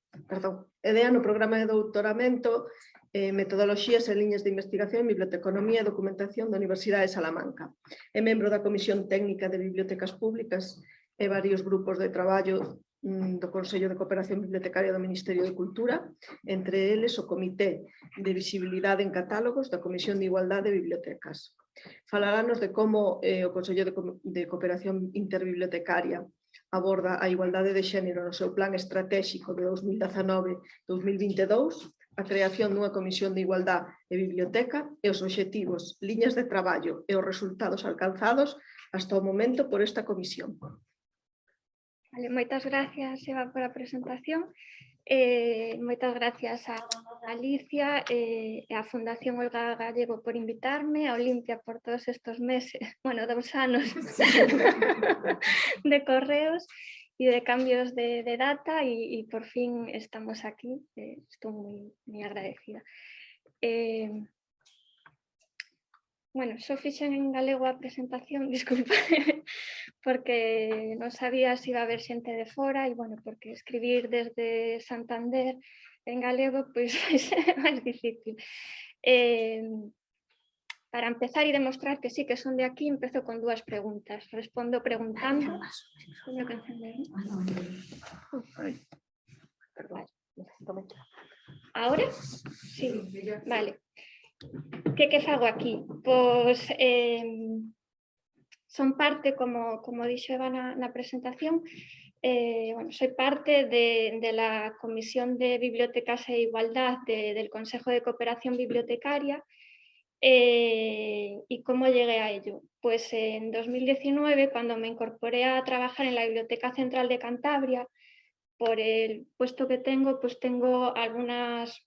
no programa de doutoramento Metodoloxías e liñas de investigación en Biblioteconomía e Documentación da Universidade de Salamanca. É membro da Comisión Técnica de Bibliotecas Públicas e varios grupos de traballo do Consello de Cooperación Bibliotecaria do Ministerio de Cultura, entre eles o Comité de Visibilidade en Catálogos da Comisión de Igualdade de Bibliotecas. Falarános de como o Consello de Cooperación Interbibliotecaria aborda a igualdade de xénero no seu plan estratégico de 2019-2022, a creación dunha Comisión de Igualdade e Biblioteca e os obxectivos, liñas de traballo e os resultados alcanzados hasta o momento por esta comisión. Vale, moitas gracias, Eva, por a presentación. Moitas gracias a Alicia e a Fundación Olga Gallego por invitarme, a Olimpia por todos estos meses, bueno, 2 anos de correos e de cambios de data e por fin estamos aquí. Estou moi agradecida. Bueno, só fixen en galego a presentación, disculpa, porque non sabía se iba a haber xente de fora e, bueno, porque escribir desde Santander en galego, pois é máis difícil. Para empezar e demostrar que sí que son de aquí, empezo con 2 preguntas. Respondo preguntando... Ahora? Sí, vale. Que fago aquí? Pois son parte, como dixo Eva na presentación, bueno, soy parte de la Comisión de Bibliotecas e Igualdad del Consejo de Cooperación Bibliotecaria. ¿Y cómo llegué a ello? Pues en 2019, cuando me incorporé a trabajar en la Biblioteca Central de Cantabria, por el puesto que tengo, pues tengo algunas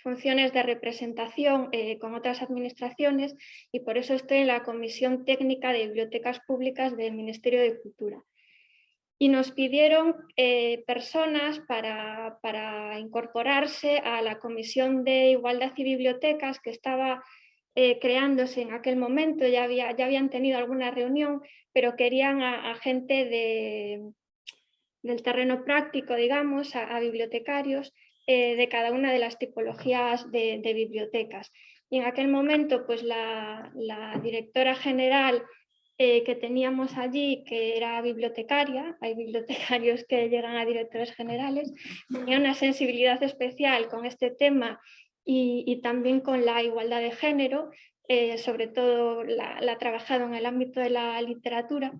funciones de representación con otras administraciones y por eso estoy en la Comisión Técnica de Bibliotecas Públicas del Ministerio de Cultura. Y nos pidieron personas para incorporarse a la Comisión de Igualdad y Bibliotecas que estaba creándose en aquel momento, ya habían tenido alguna reunión, pero querían a gente del terreno práctico, digamos, a bibliotecarios, de cada una de las tipologías de bibliotecas. Y en aquel momento, pues la directora general que teníamos allí, que era bibliotecaria, hay bibliotecarios que llegan a directores generales, tenía una sensibilidad especial con este tema y también con la igualdad de género, sobre todo la ha trabajado en el ámbito de la literatura,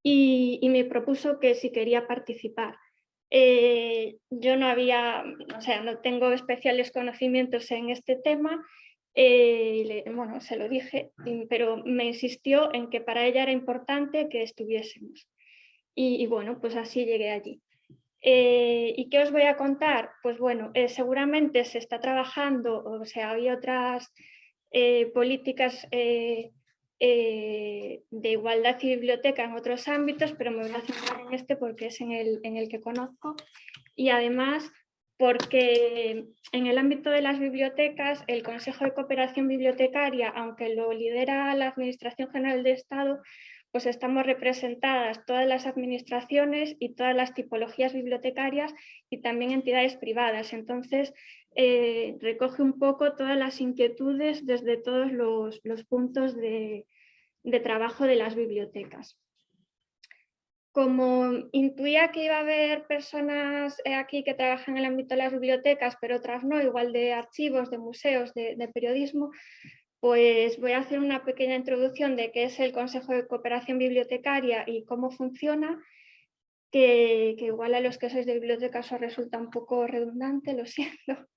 y me propuso que si quería participar. Yo no tengo especiales conocimientos en este tema, bueno, se lo dije, pero me insistió en que para ella era importante que estuviésemos. Y bueno, pues así llegué allí. ¿Y qué os voy a contar? Pues bueno, seguramente se está trabajando, o sea, hay otras políticas de igualdad y biblioteca en otros ámbitos, pero me voy a centrar en este porque es en el que conozco, y además porque en el ámbito de las bibliotecas el Consejo de Cooperación Bibliotecaria, aunque lo lidera la Administración General de Estado, pues estamos representadas todas las administraciones y todas las tipologías bibliotecarias y también entidades privadas. Entonces, recoge un poco todas las inquietudes desde todos los puntos de trabajo de las bibliotecas. Como intuía que iba a haber personas aquí que trabajan en el ámbito de las bibliotecas, pero otras no, igual de archivos, de museos, de periodismo, pues voy a hacer una pequeña introducción de qué es el Consejo de Cooperación Bibliotecaria y cómo funciona, que igual a los que sois de bibliotecas os resulta un poco redundante, lo siento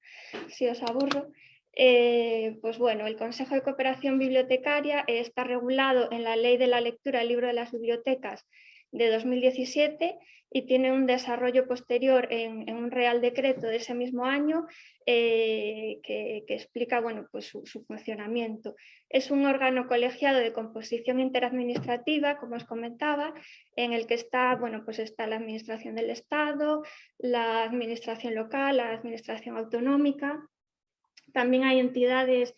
si os aburro. Pues bueno, el Consejo de Cooperación Bibliotecaria está regulado en la Ley de la Lectura del Libro de las Bibliotecas de 2017 y tiene un desarrollo posterior en un Real Decreto de ese mismo año que explica, bueno, pues su funcionamiento. Es un órgano colegiado de composición interadministrativa, como os comentaba, en el que está, bueno, pues está la Administración del Estado, la Administración local, la Administración autonómica. También hay entidades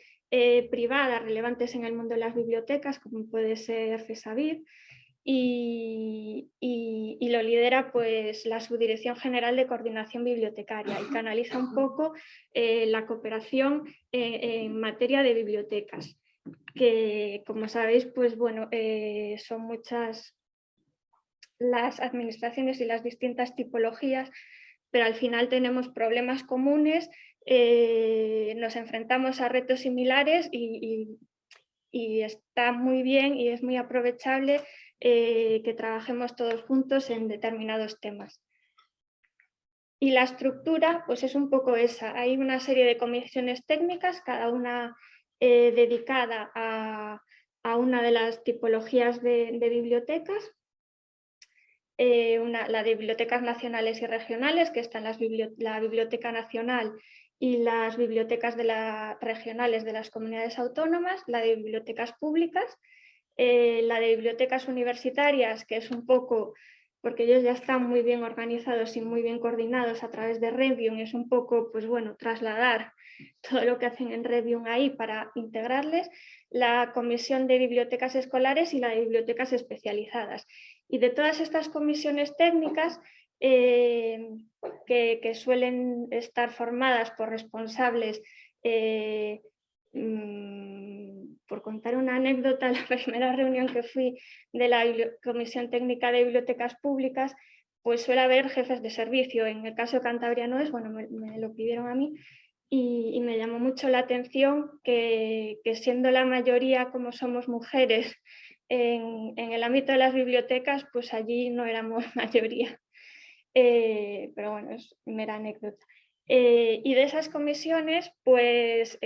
privadas relevantes en el mundo de las bibliotecas, como puede ser FESABIB, y lo lidera pues, la Subdirección General de Coordinación Bibliotecaria y canaliza un poco la cooperación en materia de bibliotecas, que como sabéis, pues, bueno, son muchas las administraciones y las distintas tipologías, pero al final tenemos problemas comunes, nos enfrentamos a retos similares y está muy bien y es muy aprovechable que trabajemos todos juntos en determinados temas. Y la estructura pues es un poco esa. Hay una serie de comisiones técnicas, cada una dedicada a una de las tipologías de bibliotecas. La de bibliotecas nacionales y regionales, que están la Biblioteca Nacional y las bibliotecas regionales de las comunidades autónomas, la de bibliotecas públicas, la de bibliotecas universitarias, que es un poco, porque ellos ya están muy bien organizados y muy bien coordinados a través de Revium, es un poco, pues bueno, trasladar todo lo que hacen en Revium ahí para integrarles, la Comisión de Bibliotecas Escolares y la de Bibliotecas Especializadas. Y de todas estas comisiones técnicas que suelen estar formadas por responsables, por contar una anécdota, la primera reunión que fui de la Comisión Técnica de Bibliotecas Públicas, pues suele haber jefes de servicio. En el caso de Cantabria no es, bueno, me lo pidieron a mí y me llamó mucho la atención que siendo la mayoría como somos mujeres en el ámbito de las bibliotecas, pues allí no éramos mayoría. Pero bueno, es mera anécdota. Y de esas comisiones, pues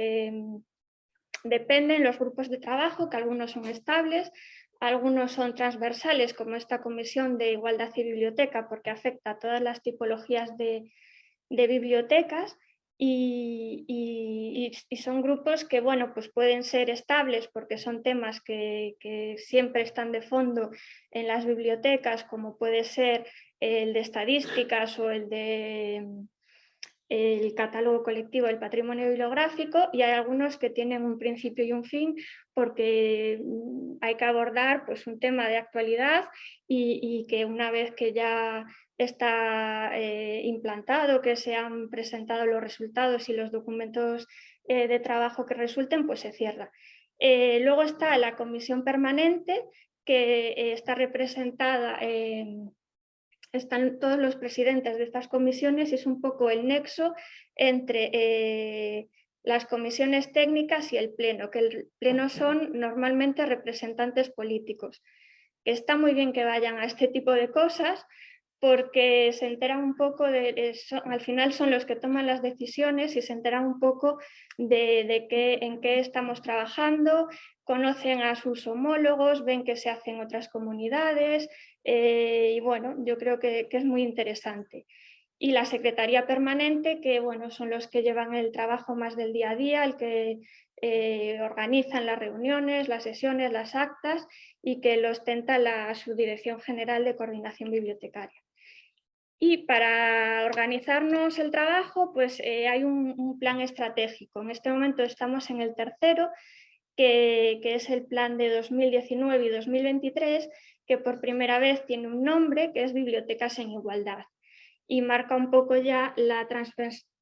dependen los grupos de trabajo, que algunos son estables, algunos son transversales, como esta Comisión de Igualdad y Biblioteca, porque afecta a todas las tipologías de bibliotecas, y son grupos que, bueno, pues pueden ser estables porque son temas que siempre están de fondo en las bibliotecas, como puede ser el de estadísticas o el de el catálogo colectivo del patrimonio bibliográfico, y hay algunos que tienen un principio y un fin porque hay que abordar pues, un tema de actualidad y que una vez que ya está implantado, que se han presentado los resultados y los documentos de trabajo que resulten, pues se cierra. Luego está la comisión permanente, que está representada están todos los presidentes de estas comisiones y es un poco el nexo entre las comisiones técnicas y el pleno, que el pleno son normalmente representantes políticos. Está muy bien que vayan a este tipo de cosas porque se enteran un poco al final son los que toman las decisiones y se enteran un poco de en qué estamos trabajando, conocen a sus homólogos, ven qué se hace en otras comunidades y bueno, yo creo que es muy interesante. y la Secretaría Permanente, que bueno, son los que llevan el trabajo más del día a día, el que organizan las reuniones, las sesiones, las actas y que lo ostenta la Subdirección General de Coordinación Bibliotecaria. Y para organizarnos el trabajo, pues hay un plan estratégico. En este momento estamos en el tercero, que es el plan de 2019 y 2023, que por primera vez tiene un nombre, que es Bibliotecas en Igualdad. Y marca un poco ya la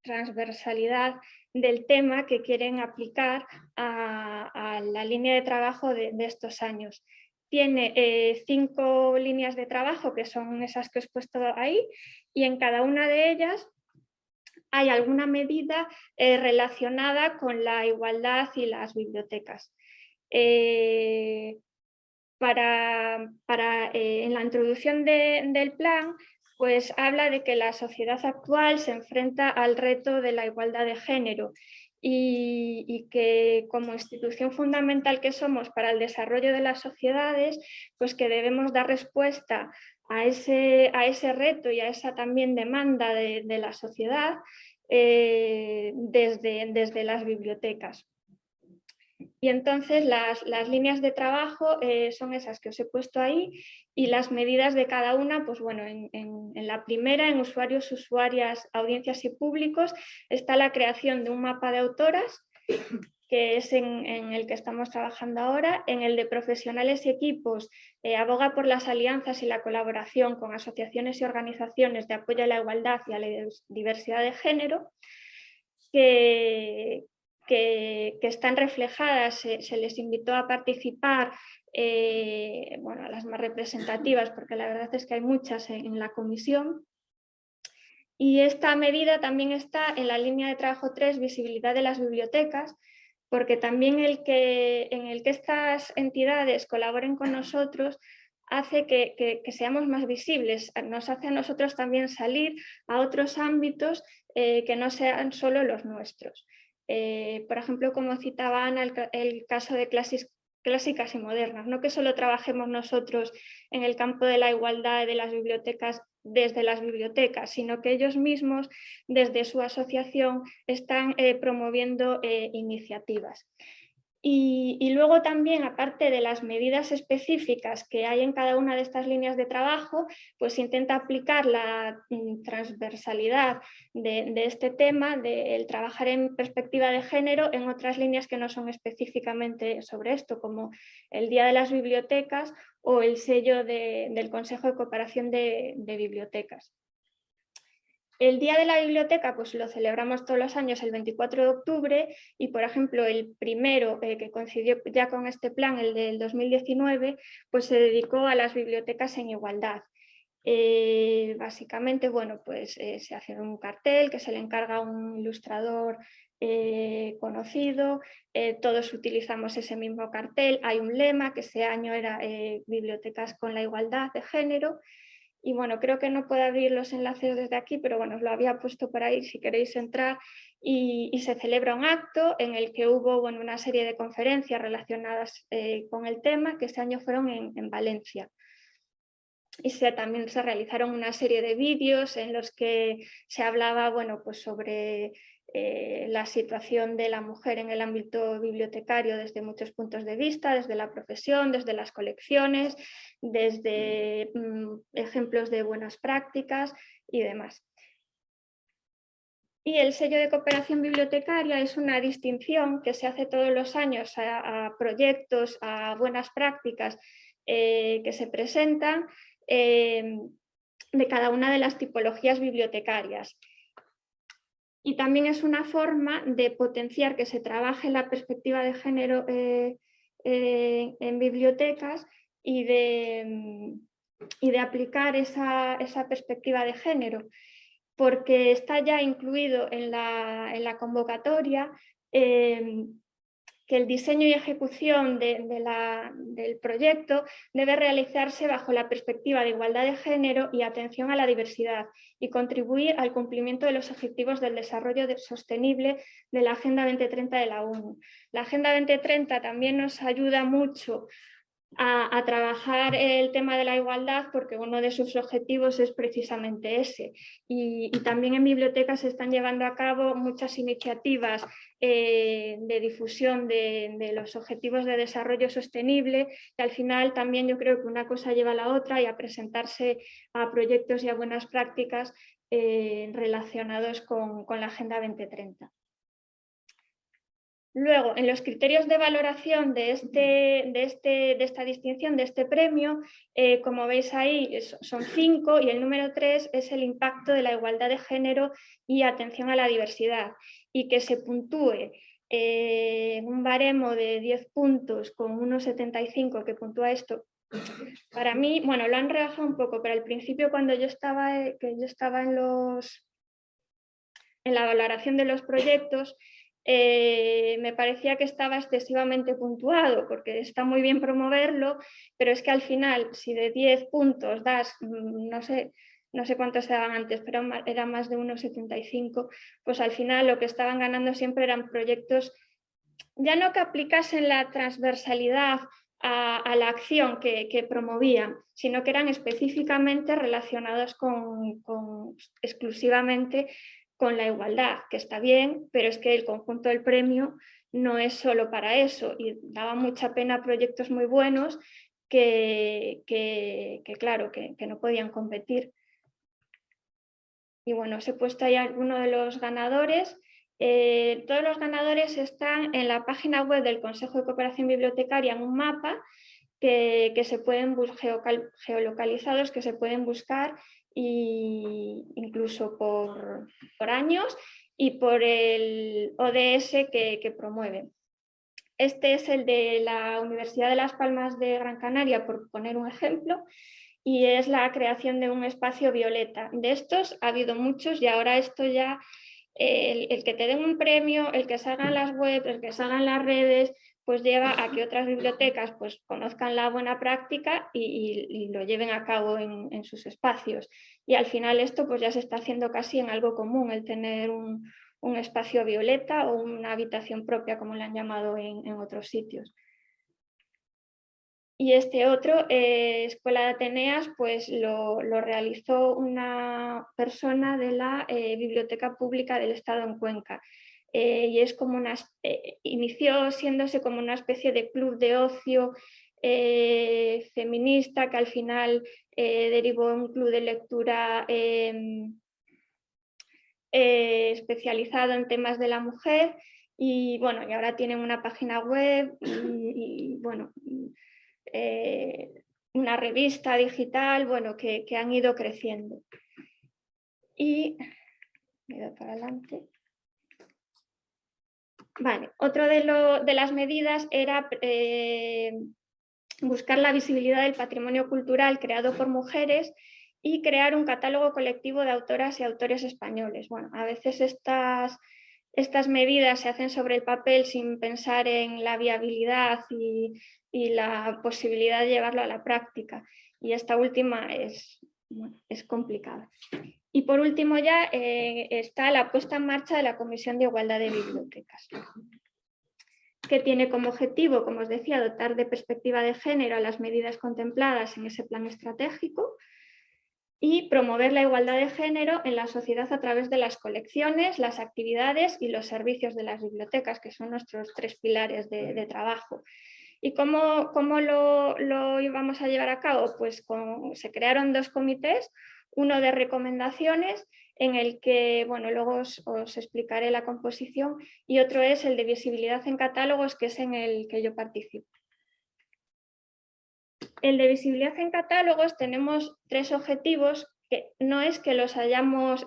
transversalidad del tema que quieren aplicar a la línea de trabajo de estos años. Tiene 5 líneas de trabajo, que son esas que os he puesto ahí, y en cada una de ellas hay alguna medida relacionada con la igualdad y las bibliotecas. En la introducción del plan, pues habla de que la sociedad actual se enfrenta al reto de la igualdad de género y que como institución fundamental que somos para el desarrollo de las sociedades, pues que debemos dar respuesta a ese reto y a esa también demanda de la sociedad desde las bibliotecas. Y entonces las líneas de trabajo son esas que os he puesto ahí y las medidas de cada una, pues bueno, en la primera, en usuarios, usuarias, audiencias y públicos, está la creación de un mapa de autoras, que es en el que estamos trabajando ahora. En el de profesionales y equipos, aboga por las alianzas y la colaboración con asociaciones y organizaciones de apoyo a la igualdad y a la diversidad de género, que están reflejadas, se les invitó a participar, bueno, a las más representativas, porque la verdad es que hay muchas en la comisión. Y esta medida también está en la línea de trabajo 3, visibilidad de las bibliotecas, porque también en el que estas entidades colaboren con nosotros hace que seamos más visibles, nos hace a nosotros también salir a otros ámbitos que no sean solo los nuestros. Por ejemplo, como citaba Ana, el caso de clásicas y modernas, no que solo trabajemos nosotros en el campo de la igualdad de las bibliotecas desde las bibliotecas, sino que ellos mismos desde su asociación están promoviendo iniciativas. Y luego también, aparte de las medidas específicas que hay en cada una de estas líneas de trabajo, pues intenta aplicar la transversalidad de este tema, del trabajar en perspectiva de género en otras líneas que no son específicamente sobre esto, como el Día de las Bibliotecas o el sello del Consejo de Cooperación de Bibliotecas. El Día de la Biblioteca pues lo celebramos todos los años el 24 de octubre y, por ejemplo, el primero que coincidió ya con este plan, el del 2019, pues se dedicó a las bibliotecas en igualdad. Básicamente, bueno, pues se hace un cartel que se le encarga a un ilustrador conocido, todos utilizamos ese mismo cartel, hay un lema que ese año era Bibliotecas con la igualdad de género. Y bueno, creo que no puedo abrir los enlaces desde aquí, pero bueno, os lo había puesto por ahí si queréis entrar. Y se celebra un acto en el que hubo, bueno, una serie de conferencias relacionadas con el tema, que este año fueron en Valencia. Y también se realizaron una serie de vídeos en los que se hablaba, bueno, pues sobre la situación de la mujer en el ámbito bibliotecario desde muchos puntos de vista, desde la profesión, desde las colecciones, desde ejemplos de buenas prácticas y demás. Y el sello de cooperación bibliotecaria es una distinción que se hace todos los años a proyectos, a buenas prácticas que se presentan de cada una de las tipologías bibliotecarias. Y también es una forma de potenciar que se trabaje la perspectiva de género en bibliotecas y de aplicar esa perspectiva de género, porque está ya incluido en la convocatoria que el diseño y ejecución del proyecto debe realizarse bajo la perspectiva de igualdad de género y atención a la diversidad y contribuir al cumplimiento de los objetivos del desarrollo sostenible de la Agenda 2030 de la ONU. La Agenda 2030 también nos ayuda mucho a trabajar el tema de la igualdad, porque uno de sus objetivos es precisamente ese. Y también en bibliotecas se están llevando a cabo muchas iniciativas de difusión de los objetivos de desarrollo sostenible, y al final también yo creo que una cosa lleva a la otra, y a presentarse a proyectos y a buenas prácticas relacionados con la Agenda 2030. Luego, en los criterios de valoración de esta distinción, de este premio, como veis ahí, son 5, y el número 3 es el impacto de la igualdad de género y atención a la diversidad, y que se puntúe un baremo de 10 puntos con 1,75 que puntúa esto. Para mí, bueno, lo han rebajado un poco, pero al principio cuando yo estaba en la valoración de los proyectos, me parecía que estaba excesivamente puntuado, porque está muy bien promoverlo, pero es que al final, si de 10 puntos das, no sé cuántos se daban antes, pero era más de 1,75, pues al final lo que estaban ganando siempre eran proyectos, ya no que aplicasen la transversalidad a la acción que promovían, sino que eran específicamente relacionados exclusivamente con la igualdad, que está bien, pero es que el conjunto del premio no es solo para eso, y daba mucha pena proyectos muy buenos claro, que no podían competir. Y bueno, os he puesto ahí algunos de los ganadores. Todos los ganadores están en la página web del Consejo de Cooperación Bibliotecaria, en un mapa que se pueden geolocalizados, que se pueden buscar, incluso por años y por el ODS que promueven. Este es el de la Universidad de Las Palmas de Gran Canaria, por poner un ejemplo, y es la creación de un espacio violeta. De estos ha habido muchos, y ahora esto ya, el que te den un premio, el que salgan las webs, el que salgan las redes, pues lleva a que otras bibliotecas pues conozcan la buena práctica y lo lleven a cabo en sus espacios. Y al final esto pues ya se está haciendo casi en algo común, el tener un espacio violeta o una habitación propia, como le han llamado en otros sitios. Y este otro, Escuela de Ateneas, pues lo realizó una persona de la Biblioteca Pública del Estado en Cuenca. Y es como inició siéndose como una especie de club de ocio feminista, que al final derivó en un club de lectura especializado en temas de la mujer. Y bueno, y ahora tienen una página web y bueno, una revista digital, bueno, que han ido creciendo. Y me doy para adelante. Vale, otro de las medidas era buscar la visibilidad del patrimonio cultural creado por mujeres y crear un catálogo colectivo de autoras y autores españoles. Bueno, a veces estas medidas se hacen sobre el papel sin pensar en la viabilidad y la posibilidad de llevarlo a la práctica. Y esta última es complicada. Y por último ya está la puesta en marcha de la Comisión de Igualdad de Bibliotecas, que tiene como objetivo, como os decía, dotar de perspectiva de género a las medidas contempladas en ese plan estratégico y promover la igualdad de género en la sociedad a través de las colecciones, las actividades y los servicios de las bibliotecas, que son nuestros 3 pilares de trabajo. ¿Y cómo lo íbamos a llevar a cabo? Pues se crearon 2 comités, uno de recomendaciones, en el que, bueno, luego os explicaré la composición, y otro es el de visibilidad en catálogos, que es en el que yo participo. El de visibilidad en catálogos tenemos 3 objetivos, que no es que los hayamos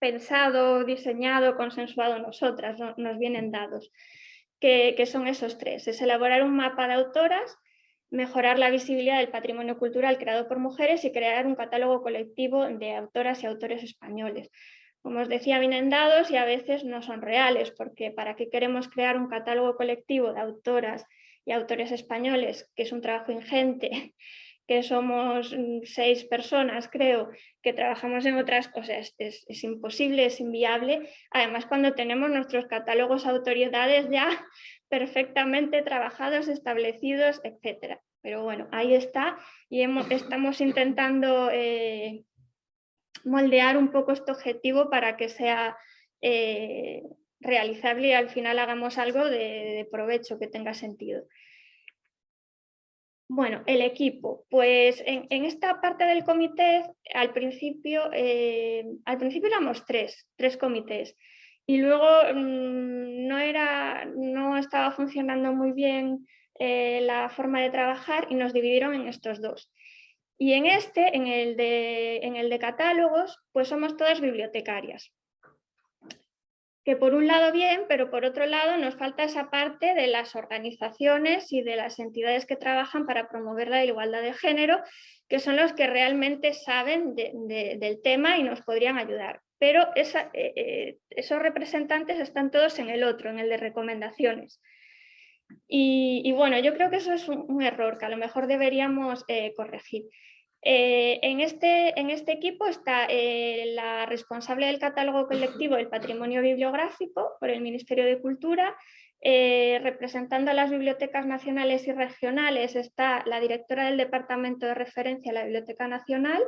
pensado, diseñado, consensuado nosotras, nos vienen dados, que son esos 3. Es elaborar un mapa de autoras, mejorar la visibilidad del patrimonio cultural creado por mujeres y crear un catálogo colectivo de autoras y autores españoles. Como os decía, vienen dados y a veces no son reales, porque ¿para qué queremos crear un catálogo colectivo de autoras y autores españoles, que es un trabajo ingente, que somos 6 personas, creo, que trabajamos en otras cosas, es imposible, es inviable. Además, cuando tenemos nuestros catálogos autoridades ya perfectamente trabajados, establecidos, etc. Pero bueno, ahí está y estamos intentando moldear un poco este objetivo para que sea realizable y al final hagamos algo de provecho, que tenga sentido. Bueno, el equipo. Pues en esta parte del comité, al principio éramos tres comités y luego no estaba funcionando muy bien la forma de trabajar y nos dividieron en estos dos. Y en el de catálogos, pues somos todas bibliotecarias. Que por un lado bien, pero por otro lado nos falta esa parte de las organizaciones y de las entidades que trabajan para promover la igualdad de género, que son los que realmente saben del tema y nos podrían ayudar. Pero esos representantes están todos en el otro, en el de recomendaciones. Y bueno, yo creo que eso es un error que a lo mejor deberíamos corregir. En este equipo está la responsable del catálogo colectivo del patrimonio bibliográfico por el Ministerio de Cultura. Representando a las bibliotecas nacionales y regionales está la directora del departamento de referencia a la Biblioteca Nacional.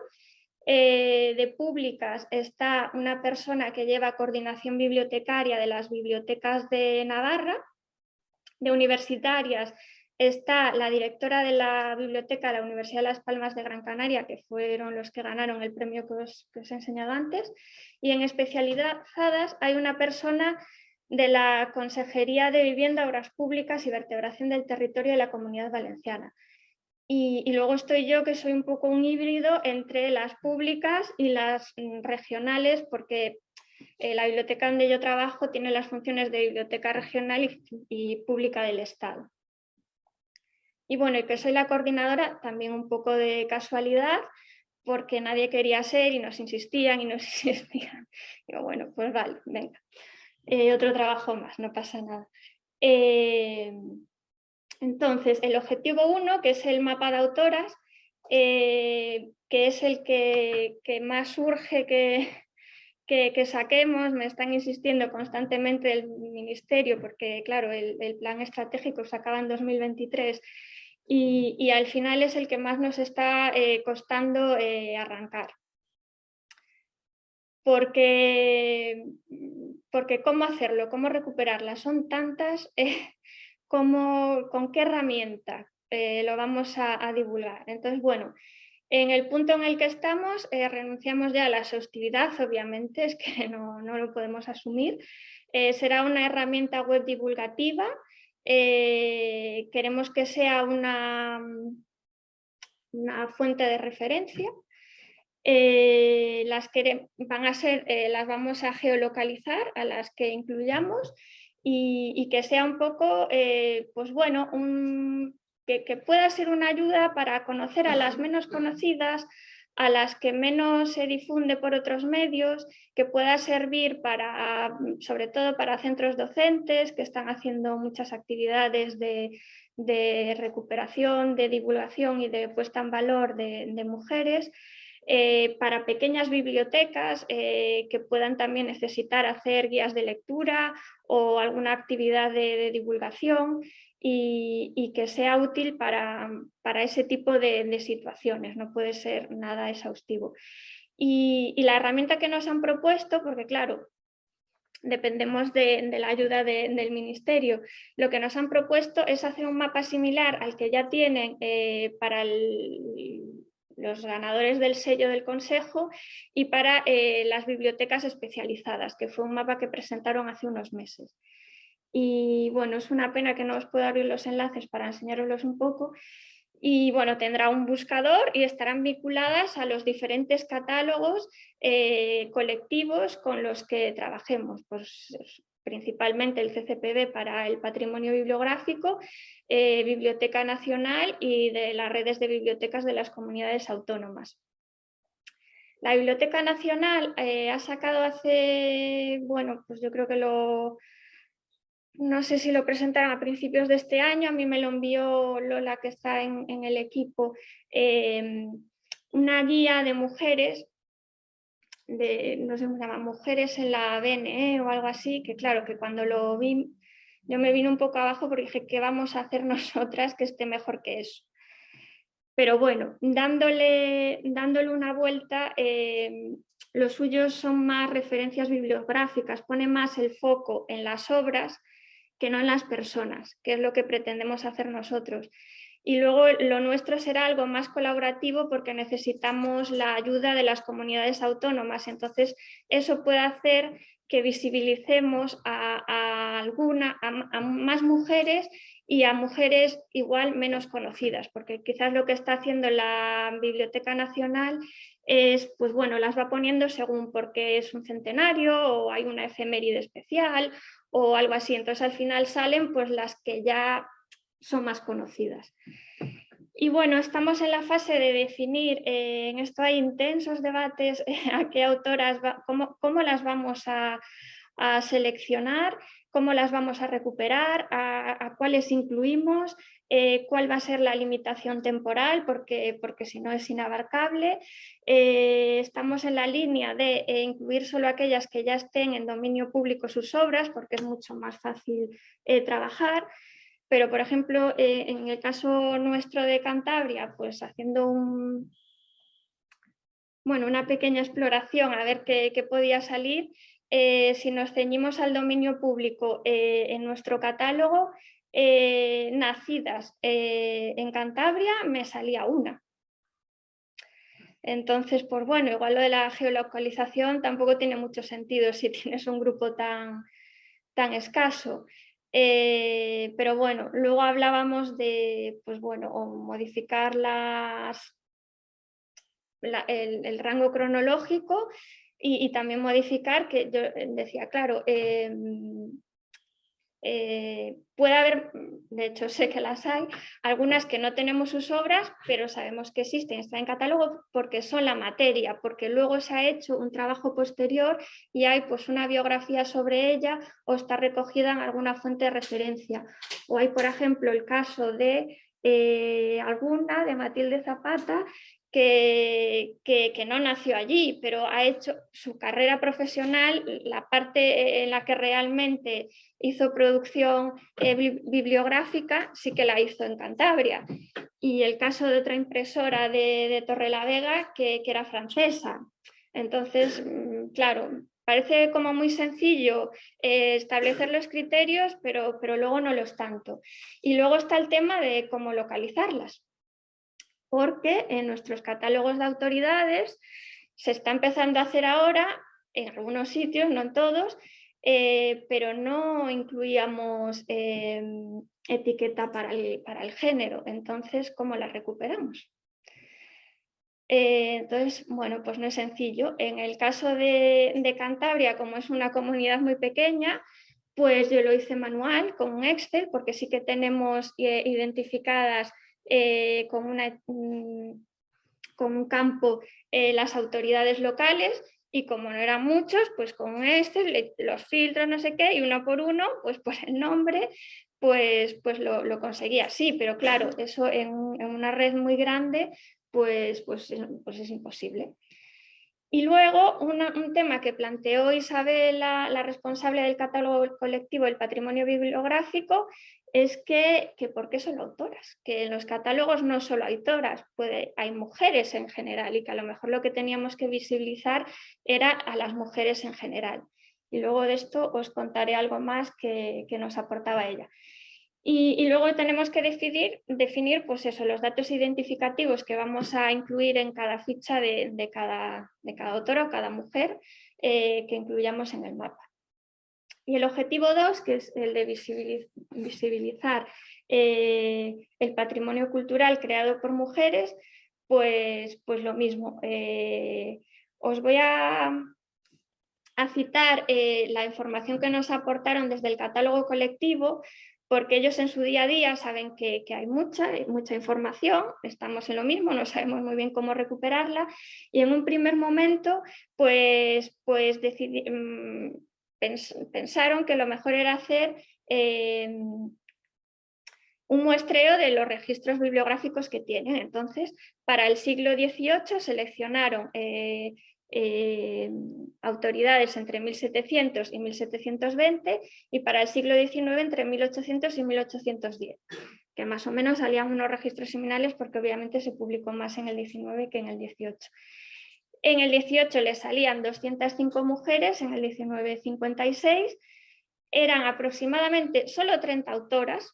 De públicas está una persona que lleva coordinación bibliotecaria de las bibliotecas de Navarra. De universitarias está la directora de la biblioteca de la Universidad de Las Palmas de Gran Canaria, que fueron los que ganaron el premio que os he enseñado antes, y en especializadas hay una persona de la Consejería de Vivienda, Obras Públicas y Vertebración del Territorio de la Comunidad Valenciana. Y luego estoy yo, que soy un poco un híbrido entre las públicas y las regionales, porque la biblioteca donde yo trabajo tiene las funciones de biblioteca regional y pública del Estado. Y bueno, y que soy la coordinadora, también un poco de casualidad, porque nadie quería ser y nos insistían y nos insistían. Digo, bueno, pues vale, venga. Otro trabajo más, no pasa nada. Entonces, el objetivo 1, que es el mapa de autoras, que es el que más surge que saquemos, me están insistiendo constantemente el Ministerio, porque claro, el plan estratégico se acaba en 2023 y al final es el que más nos está costando arrancar. Porque ¿cómo hacerlo? ¿Cómo recuperarla? Son tantas, ¿con qué herramienta lo vamos a divulgar? Entonces, bueno, en el punto en el que estamos, renunciamos ya a la exhaustividad, obviamente, es que no lo podemos asumir. Será una herramienta web divulgativa. Queremos que sea una fuente de referencia. Las vamos a geolocalizar a las que incluyamos y que sea un poco, pues bueno, que pueda ser una ayuda para conocer a las menos conocidas, a las que menos se difunde por otros medios, que pueda servir sobre todo para centros docentes que están haciendo muchas actividades de recuperación, de divulgación y de puesta en valor de mujeres. Para pequeñas bibliotecas que puedan también necesitar hacer guías de lectura o alguna actividad de divulgación y que sea útil para ese tipo de situaciones, no puede ser nada exhaustivo. Y la herramienta que nos han propuesto, porque claro, dependemos de la ayuda del Ministerio, lo que nos han propuesto es hacer un mapa similar al que ya tienen para los ganadores del sello del Consejo y para las bibliotecas especializadas, que fue un mapa que presentaron hace unos meses. Y bueno, es una pena que no os pueda abrir los enlaces para enseñaroslos un poco. Y bueno, tendrá un buscador y estarán vinculadas a los diferentes catálogos colectivos con los que trabajemos, pues principalmente el CCPB para el patrimonio bibliográfico, Biblioteca Nacional y de las redes de bibliotecas de las comunidades autónomas. La Biblioteca Nacional ha sacado hace, bueno, pues yo creo que lo no sé si lo presentaron a principios de este año, a mí me lo envió Lola, que está en el equipo, una guía de mujeres, no sé cómo se llama, mujeres en la BNE o algo así, que claro, que cuando lo vi, yo me vine un poco abajo porque dije, ¿qué vamos a hacer nosotras que esté mejor que eso? Pero bueno, dándole una vuelta, los suyos son más referencias bibliográficas, pone más el foco en las obras que no en las personas, que es lo que pretendemos hacer nosotros. Y luego lo nuestro será algo más colaborativo porque necesitamos la ayuda de las comunidades autónomas. Entonces, eso puede hacer que visibilicemos a más mujeres y a mujeres igual menos conocidas, porque quizás lo que está haciendo la Biblioteca Nacional es, pues bueno, las va poniendo según porque es un centenario o hay una efeméride especial o algo así. Entonces al final salen pues las que ya son más conocidas. Y bueno, estamos en la fase de definir, en esto hay intensos debates, a qué autoras, cómo las vamos a seleccionar, cómo las vamos a recuperar, a cuáles incluimos, cuál va a ser la limitación temporal, porque si no es inabarcable. Estamos en la línea de incluir solo aquellas que ya estén en dominio público sus obras, porque es mucho más fácil trabajar. Pero, por ejemplo, en el caso nuestro de Cantabria, pues haciendo una pequeña exploración a ver qué podía salir, si nos ceñimos al dominio público en nuestro catálogo, nacidas en Cantabria, me salía una. Entonces, pues bueno, igual lo de la geolocalización tampoco tiene mucho sentido si tienes un grupo tan escaso. Pero bueno, luego hablábamos de, pues bueno, o modificar el rango cronológico y también modificar, que yo decía, claro, puede haber, de hecho sé que las hay, algunas que no tenemos sus obras, pero sabemos que existen, están en catálogo porque son la materia, porque luego se ha hecho un trabajo posterior y hay pues una biografía sobre ella o está recogida en alguna fuente de referencia. O hay, por ejemplo, el caso de alguna, de Matilde Zapata, que no nació allí, pero ha hecho su carrera profesional, la parte en la que realmente hizo producción bibliográfica, sí que la hizo en Cantabria. Y el caso de otra impresora de Torrelavega, que era francesa. Entonces, claro, parece como muy sencillo establecer los criterios, pero luego no lo es tanto. Y luego está el tema de cómo localizarlas, porque en nuestros catálogos de autoridades se está empezando a hacer ahora, en algunos sitios, no en todos, pero no incluíamos etiqueta para el género. Entonces, ¿cómo la recuperamos? Entonces, bueno, pues no es sencillo. En el caso de Cantabria, como es una comunidad muy pequeña, pues yo lo hice manual con un Excel, porque sí que tenemos identificadas con un campo las autoridades locales, y como no eran muchos, pues con Excel, los filtros, no sé qué, y uno por uno, pues por el nombre, pues lo conseguía. Sí, pero claro, eso en una red muy grande, pues es imposible. Y luego un tema que planteó Isabel, la responsable del catálogo colectivo del patrimonio bibliográfico, es que ¿por qué solo autoras? Que en los catálogos no solo hay autoras, hay mujeres en general, y que a lo mejor lo que teníamos que visibilizar era a las mujeres en general. Y luego de esto os contaré algo más que nos aportaba ella. Y luego tenemos que definir pues eso, los datos identificativos que vamos a incluir en cada ficha de cada autora o cada mujer que incluyamos en el mapa. Y el objetivo 2, que es el de visibilizar el patrimonio cultural creado por mujeres, pues lo mismo. Os voy a citar la información que nos aportaron desde el catálogo colectivo, porque ellos en su día a día saben que hay mucha información, estamos en lo mismo, no sabemos muy bien cómo recuperarla, y en un primer momento pensaron que lo mejor era hacer un muestreo de los registros bibliográficos que tienen. Entonces, para el siglo XVIII seleccionaron autoridades entre 1700 y 1720 y para el siglo XIX entre 1800 y 1810, que más o menos salían unos registros similares porque obviamente se publicó más en el XIX que en el XVIII. En el XVIII le salían 205 mujeres, en el XIX 56, eran aproximadamente solo 30 autoras,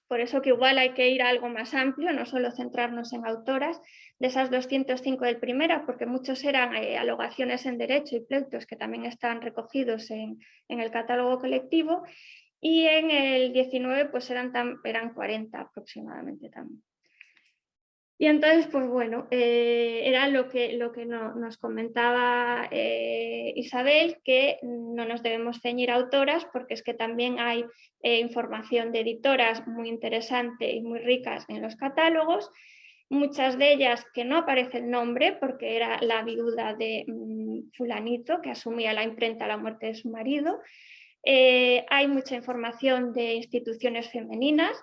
por eso que igual hay que ir a algo más amplio, no solo centrarnos en autoras, de esas 205 del primera, porque muchos eran alogaciones en derecho y pleitos que también están recogidos en el catálogo colectivo, y en el 19 pues eran 40 aproximadamente también. Y entonces, pues bueno, era lo que nos comentaba Isabel, que no nos debemos ceñir a autoras, porque es que también hay información de editoras muy interesante y muy ricas en los catálogos, muchas de ellas que no aparece el nombre, porque era la viuda de fulanito, que asumía la imprenta a la muerte de su marido. Hay mucha información de instituciones femeninas,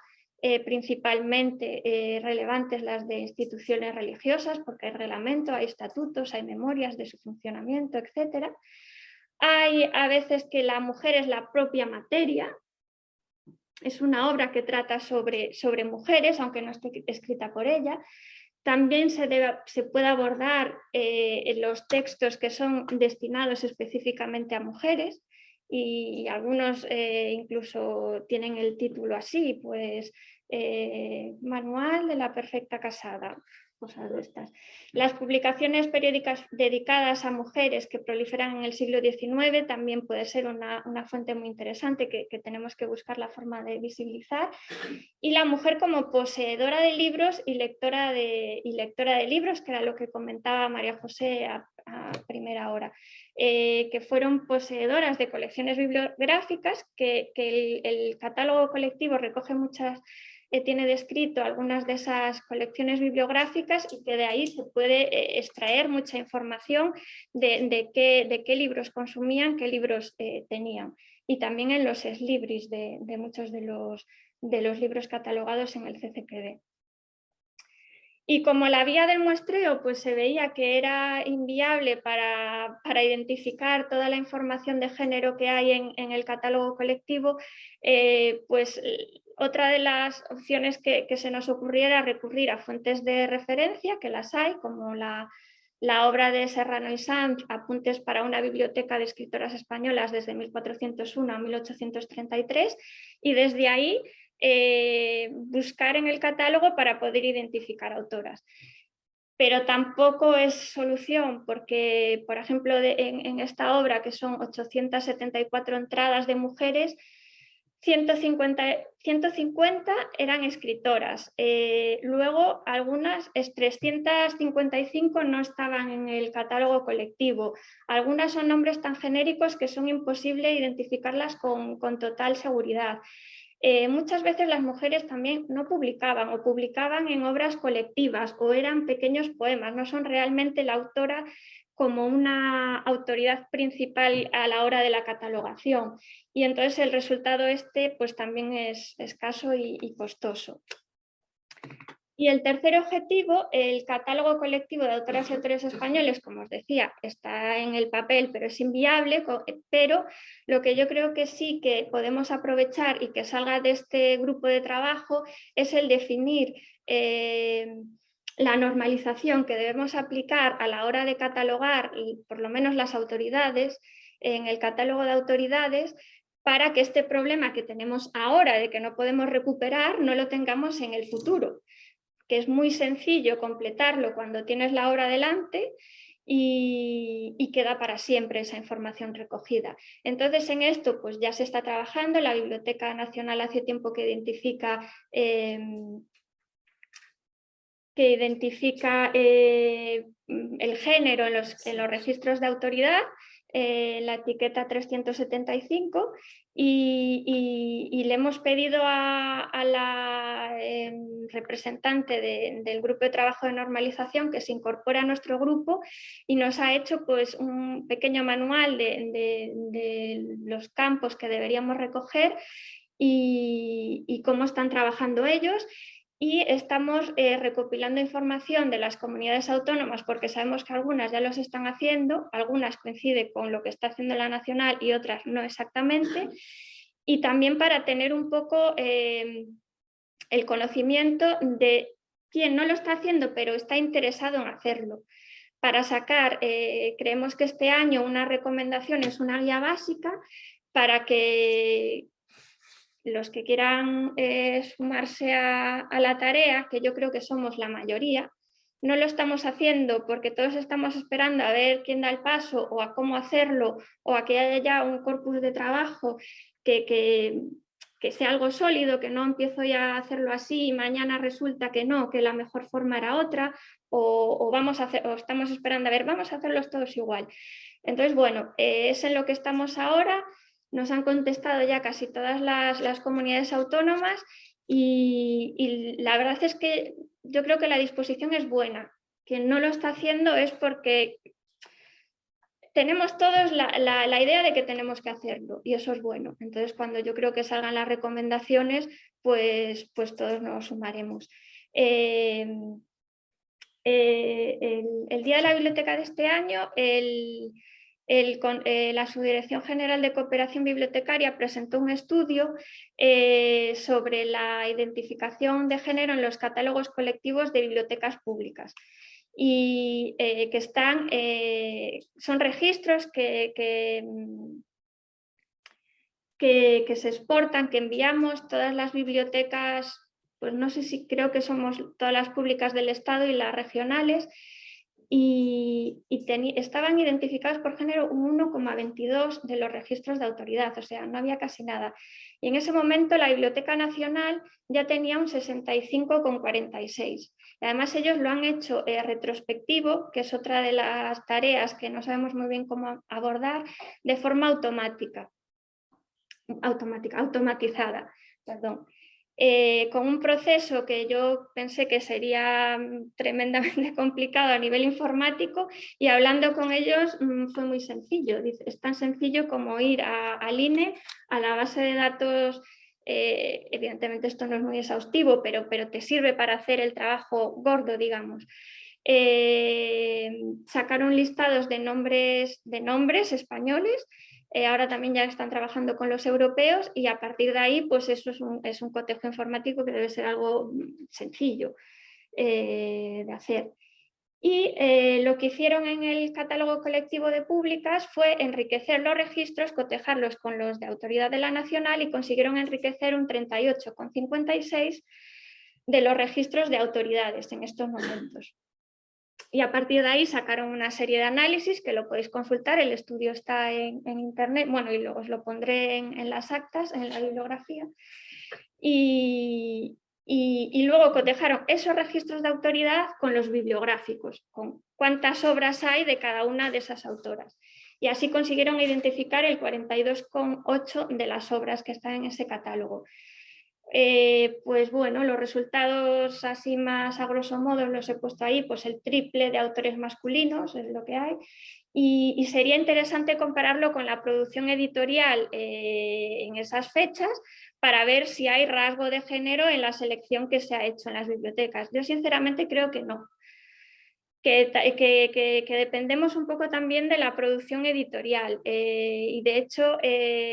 principalmente relevantes las de instituciones religiosas, porque hay reglamento, hay estatutos, hay memorias de su funcionamiento, etc. Hay a veces que la mujer es la propia materia, es una obra que trata sobre mujeres, aunque no esté escrita por ella. También se puede abordar los textos que son destinados específicamente a mujeres, y algunos incluso tienen el título así, pues Manual de la perfecta casada, cosas de estas. Las publicaciones periódicas dedicadas a mujeres que proliferan en el siglo XIX también puede ser una fuente muy interesante que tenemos que buscar la forma de visibilizar. Y la mujer como poseedora de libros y lectora de libros, que era lo que comentaba María José a primera hora, que fueron poseedoras de colecciones bibliográficas, que el catálogo colectivo recoge muchas, tiene descrito algunas de esas colecciones bibliográficas, y que de ahí se puede extraer mucha información de qué libros consumían, qué libros tenían. Y también en los exlibris de muchos de los libros catalogados en el CCPB. Y como la vía del muestreo pues se veía que era inviable para identificar toda la información de género que hay en el catálogo colectivo, pues otra de las opciones que se nos ocurría era recurrir a fuentes de referencia, que las hay, como la obra de Serrano y Sanz, Apuntes para una biblioteca de escritoras españolas desde 1401 a 1833, y desde ahí buscar en el catálogo para poder identificar autoras. Pero tampoco es solución, porque, por ejemplo, en esta obra, que son 874 entradas de mujeres, 150 eran escritoras. Luego, algunas, 355 no estaban en el catálogo colectivo. Algunas son nombres tan genéricos que son imposible identificarlas con total seguridad. Muchas veces las mujeres también no publicaban, o publicaban en obras colectivas, o eran pequeños poemas, no son realmente la autora como una autoridad principal a la hora de la catalogación, y entonces el resultado pues también es escaso y costoso. Y el tercer objetivo, el catálogo colectivo de autoras y autores españoles, como os decía, está en el papel, pero es inviable. Pero lo que yo creo que sí que podemos aprovechar y que salga de este grupo de trabajo es el definir la normalización que debemos aplicar a la hora de catalogar, y por lo menos las autoridades, en el catálogo de autoridades, para que este problema que tenemos ahora de que no podemos recuperar no lo tengamos en el futuro, que es muy sencillo completarlo cuando tienes la obra delante y queda para siempre esa información recogida. Entonces, en esto pues ya se está trabajando. La Biblioteca Nacional hace tiempo que identifica el género en los registros de autoridad. la etiqueta 375, y le hemos pedido a la representante del grupo de trabajo de normalización que se incorpore a nuestro grupo, y nos ha hecho pues un pequeño manual de los campos que deberíamos recoger y cómo están trabajando ellos. Y estamos recopilando información de las comunidades autónomas, porque sabemos que algunas ya los están haciendo, algunas coinciden con lo que está haciendo la nacional y otras no exactamente, y también para tener un poco el conocimiento de quién no lo está haciendo pero está interesado en hacerlo. Para sacar, creemos que este año una recomendación es una guía básica para que los que quieran sumarse a la tarea, que yo creo que somos la mayoría, no lo estamos haciendo porque todos estamos esperando a ver quién da el paso o a cómo hacerlo o a que haya ya un corpus de trabajo que sea algo sólido, que no empiezo ya a hacerlo así y mañana resulta que no, que la mejor forma era otra, o estamos esperando a ver, vamos a hacerlos todos igual. Entonces, bueno, es en lo que estamos ahora. Nos han contestado ya casi todas las comunidades autónomas y la verdad es que yo creo que la disposición es buena. Quien no lo está haciendo es porque tenemos todos la idea de que tenemos que hacerlo y eso es bueno. Entonces, cuando yo creo que salgan las recomendaciones, pues todos nos sumaremos. El Día de la Biblioteca de este año, la Subdirección General de Cooperación Bibliotecaria presentó un estudio sobre la identificación de género en los catálogos colectivos de bibliotecas públicas. Y son registros que se exportan, que enviamos todas las bibliotecas, pues no sé si creo que somos todas las públicas del Estado y las regionales, y estaban identificados por género un 1,22 de los registros de autoridad, o sea, no había casi nada. Y en ese momento la Biblioteca Nacional ya tenía un 65,46. Además ellos lo han hecho retrospectivo, que es otra de las tareas que no sabemos muy bien cómo abordar, de forma automatizada, perdón. Con un proceso que yo pensé que sería tremendamente complicado a nivel informático, y hablando con ellos fue muy sencillo. Es tan sencillo como ir al INE, a la base de datos. Evidentemente esto no es muy exhaustivo, pero te sirve para hacer el trabajo gordo, digamos. Sacaron listados de nombres españoles. Ahora también ya están trabajando con los europeos y a partir de ahí pues eso es un cotejo informático que debe ser algo sencillo de hacer. Y lo que hicieron en el catálogo colectivo de públicas fue enriquecer los registros, cotejarlos con los de autoridad de la nacional y consiguieron enriquecer un 38,56 de los registros de autoridades en estos momentos. Y a partir de ahí sacaron una serie de análisis que lo podéis consultar, el estudio está en internet, bueno, y luego os lo pondré en las actas, en la bibliografía. Y luego cotejaron esos registros de autoridad con los bibliográficos, con cuántas obras hay de cada una de esas autoras. Y así consiguieron identificar el 42,8 de las obras que están en ese catálogo. Pues bueno, los resultados así más a grosso modo los he puesto ahí, pues el triple de autores masculinos es lo que hay, y sería interesante compararlo con la producción editorial en esas fechas para ver si hay rasgo de género en la selección que se ha hecho en las bibliotecas. Yo sinceramente creo que no. Que dependemos un poco también de la producción editorial y de hecho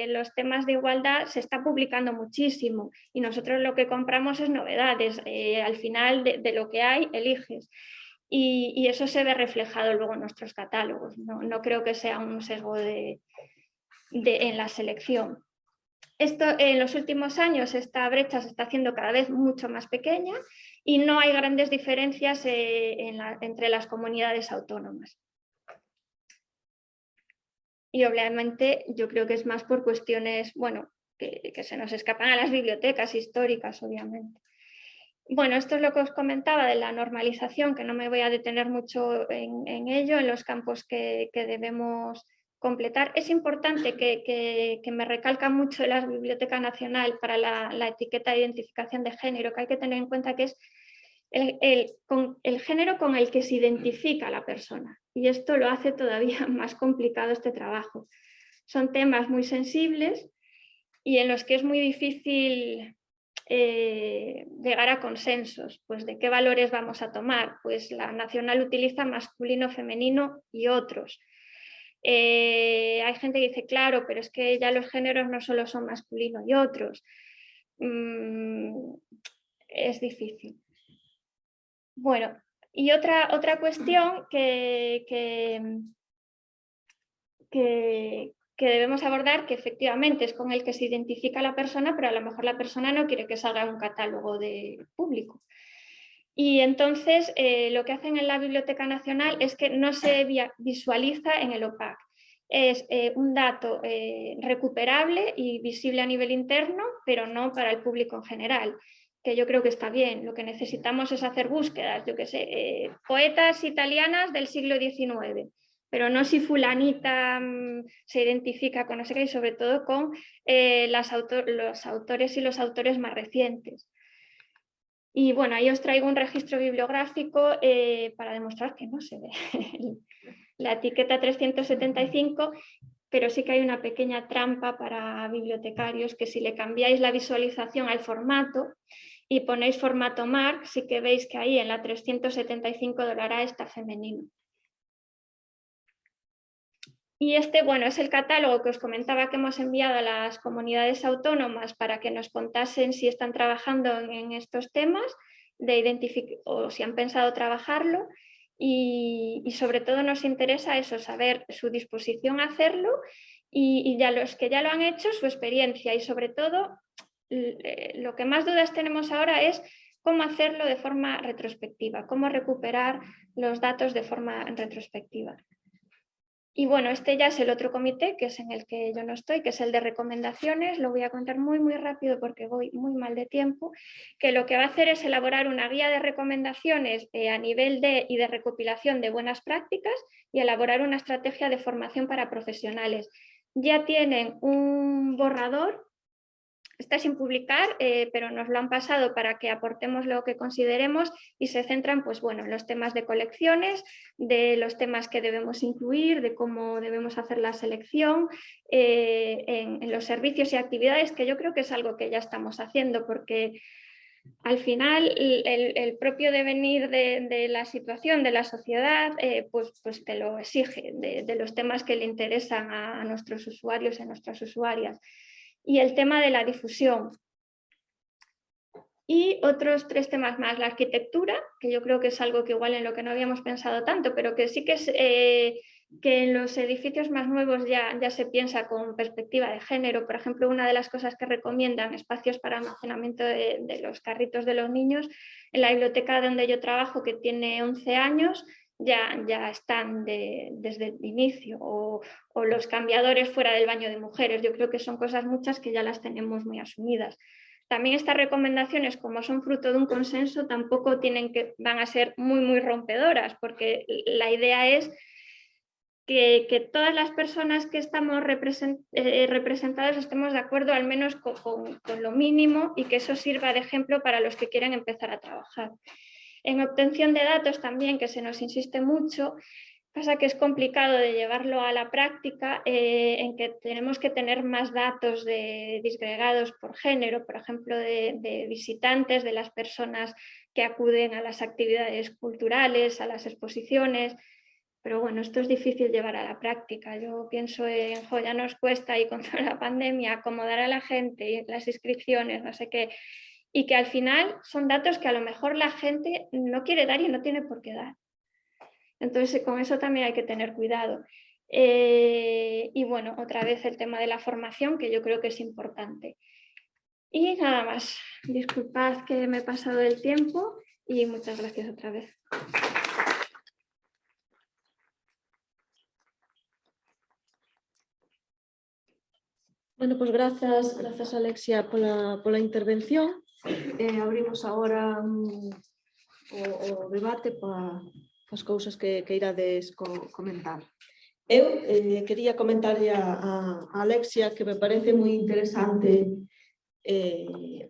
los temas de igualdad se está publicando muchísimo y nosotros lo que compramos es novedades, al final de lo que hay eliges y eso se ve reflejado luego en nuestros catálogos, no creo que sea un sesgo en la selección. Esto, en los últimos años esta brecha se está haciendo cada vez mucho más pequeña y no hay grandes diferencias entre las comunidades autónomas. Y obviamente yo creo que es más por cuestiones, bueno, que se nos escapan a las bibliotecas históricas, obviamente. Bueno, esto es lo que os comentaba de la normalización, que no me voy a detener mucho en ello, en los campos que debemos completar. Es importante que me recalca mucho la Biblioteca Nacional para la etiqueta de identificación de género, que hay que tener en cuenta que es el género con el que se identifica la persona, y esto lo hace todavía más complicado este trabajo. Son temas muy sensibles y en los que es muy difícil llegar a consensos. Pues ¿de qué valores vamos a tomar? Pues la nacional utiliza masculino, femenino y otros. Hay gente que dice, claro, pero es que ya los géneros no solo son masculino y otros. Es difícil. Bueno, y otra cuestión que debemos abordar, que efectivamente es con el que se identifica la persona, pero a lo mejor la persona no quiere que salga un catálogo de público. Y entonces lo que hacen en la Biblioteca Nacional es que no se visualiza en el OPAC. Es un dato recuperable y visible a nivel interno, pero no para el público en general, que yo creo que está bien. Lo que necesitamos es hacer búsquedas, yo qué sé, poetas italianas del siglo XIX, pero no si fulanita se identifica con no sé qué, y sobre todo con los autores y los autores más recientes. Y bueno, ahí os traigo un registro bibliográfico para demostrar que no se ve la etiqueta 375, pero sí que hay una pequeña trampa para bibliotecarios, que si le cambiáis la visualización al formato y ponéis formato MARC, sí que veis que ahí en la 375 $A está femenino. Y este, bueno, es el catálogo que os comentaba que hemos enviado a las comunidades autónomas para que nos contasen si están trabajando en estos temas o si han pensado trabajarlo, y sobre todo nos interesa eso, saber su disposición a hacerlo y ya los que ya lo han hecho, su experiencia, y sobre todo lo que más dudas tenemos ahora es cómo hacerlo de forma retrospectiva, cómo recuperar los datos de forma retrospectiva. Y bueno, este ya es el otro comité, que es en el que yo no estoy, que es el de recomendaciones. Lo voy a contar muy rápido porque voy muy mal de tiempo, que lo que va a hacer es elaborar una guía de recomendaciones a nivel y de recopilación de buenas prácticas, y elaborar una estrategia de formación para profesionales. Ya tienen un borrador. Está sin publicar, pero nos lo han pasado para que aportemos lo que consideremos, y se centran pues, bueno, en los temas de colecciones, de los temas que debemos incluir, de cómo debemos hacer la selección, en los servicios y actividades, que yo creo que es algo que ya estamos haciendo, porque al final el propio devenir de la situación de la sociedad pues te lo exige, de los temas que le interesan a nuestros usuarios y a nuestras usuarias. Y el tema de la difusión. Y otros 3 temas más: la arquitectura, que yo creo que es algo que igual en lo que no habíamos pensado tanto, pero que sí que es que en los edificios más nuevos ya se piensa con perspectiva de género. Por ejemplo, una de las cosas que recomiendan, espacios para almacenamiento de los carritos de los niños. En la biblioteca donde yo trabajo, que tiene 11 años, ya están desde el inicio, o los cambiadores fuera del baño de mujeres. Yo creo que son cosas muchas que ya las tenemos muy asumidas. También estas recomendaciones, como son fruto de un consenso, tampoco van a ser muy rompedoras, porque la idea es que todas las personas que estamos representadas estemos de acuerdo al menos con lo mínimo, y que eso sirva de ejemplo para los que quieren empezar a trabajar. En obtención de datos también, que se nos insiste mucho, pasa que es complicado de llevarlo a la práctica, en que tenemos que tener más datos disgregados por género, por ejemplo, de visitantes, de las personas que acuden a las actividades culturales, a las exposiciones. Pero bueno, esto es difícil llevar a la práctica. Yo pienso en, ya nos cuesta, y con toda la pandemia, acomodar a la gente y las inscripciones, no sé qué, y que al final son datos que a lo mejor la gente no quiere dar y no tiene por qué dar. Entonces, con eso también hay que tener cuidado. Y bueno, otra vez el tema de la formación, que yo creo que es importante. Y nada más. Disculpad que me he pasado el tiempo, y muchas gracias otra vez. Bueno, pues gracias Alexia por la intervención. Abrimos ahora o debate para as cousas que irades comentar. Eu quería comentarlle a Alexia que me parece moi interesante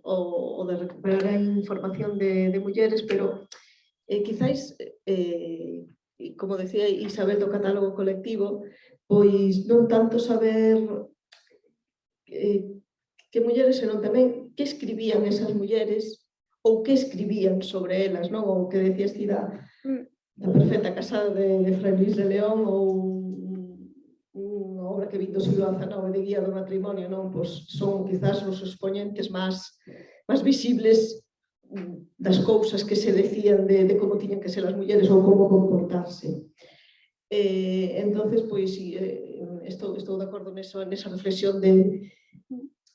o de recuperar a información de mulleres, pero quizáis, como decía Isabel do catálogo colectivo, pois non tanto saber que mulleres, senón tamén que escribían esas mulleres ou que escribían sobre elas, non? Ou que decías ti da perfecta casada de Fray Luis de León ou unha obra que vin do siglo XIX de guía do matrimonio, non? Pois son quizás os exponentes máis visibles das cousas que se decían de como tiñan que ser as mulleres ou como comportarse. Entonces, pois, estou de acordo nesa reflexión de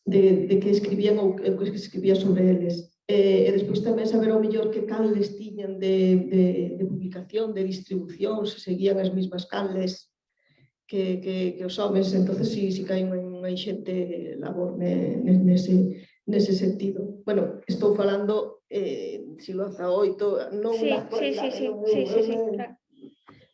que escribían ou que escribían sobre eles. E despois tamén saber ao mellor que canles tiñan de publicación, de distribución, se seguían as mesmas canles que os homes, entonces si caen unha enxente labor nese sentido. Bueno, estou falando siglo XVIII, non Sí, na actualidade, sí, claro.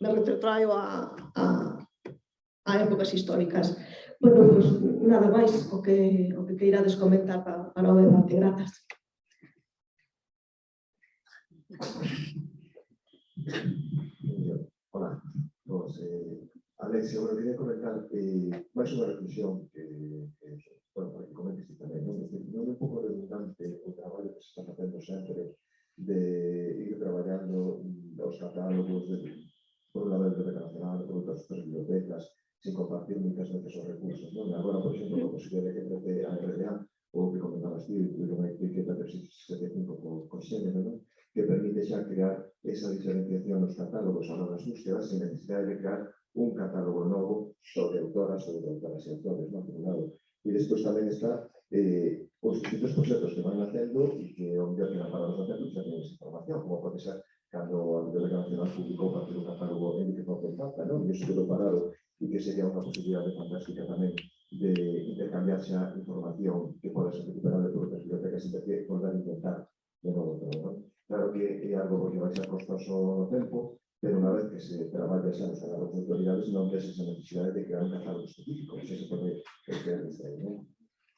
me retrotraio a épocas históricas. Bueno, pois nada máis o que queirades comentar para o debate. Grazas. Hola, pues, Alexia, bueno, quería comentar máis unha reflexión que bueno, para que comentes tamén, non? Non é un pouco redundante o traballo que se está facendo sempre de ir traballando os catálogos por un lado da Biblioteca Nacional, por outras bibliotecas, sin compartir moitas veces os recursos, non? Agora, por exemplo, a posibilidade que trate a RDA, ou que comentabas ti, tuvieron a etiqueta 375 co xénero, non? Que permite xa crear esa diferenciación nos catálogos a das búsquedas sin necesidade de crear un catálogo novo sobre autoras e autores, non? Por un lado. E despois tamén está os distintos proxectos que van nacendo e que o mellor que van para nos nacendo xa tenéis información, como pode ser cando a Biblioteca Nacional publicou para un catálogo en que non falta, non? E iso quedou parado e que sería unha posibilidade fantástica tamén de intercambiar xa información que pode ser recuperada por outras bibliotecas e que volver a intentar de novo todo, non? Claro que é algo que vai ser costoso no tempo, pero unha vez que se traballa xa nos catálogos de autoridades non tes esa necesidade de crear un catálogo específico, xa se pode crear desde aí, non?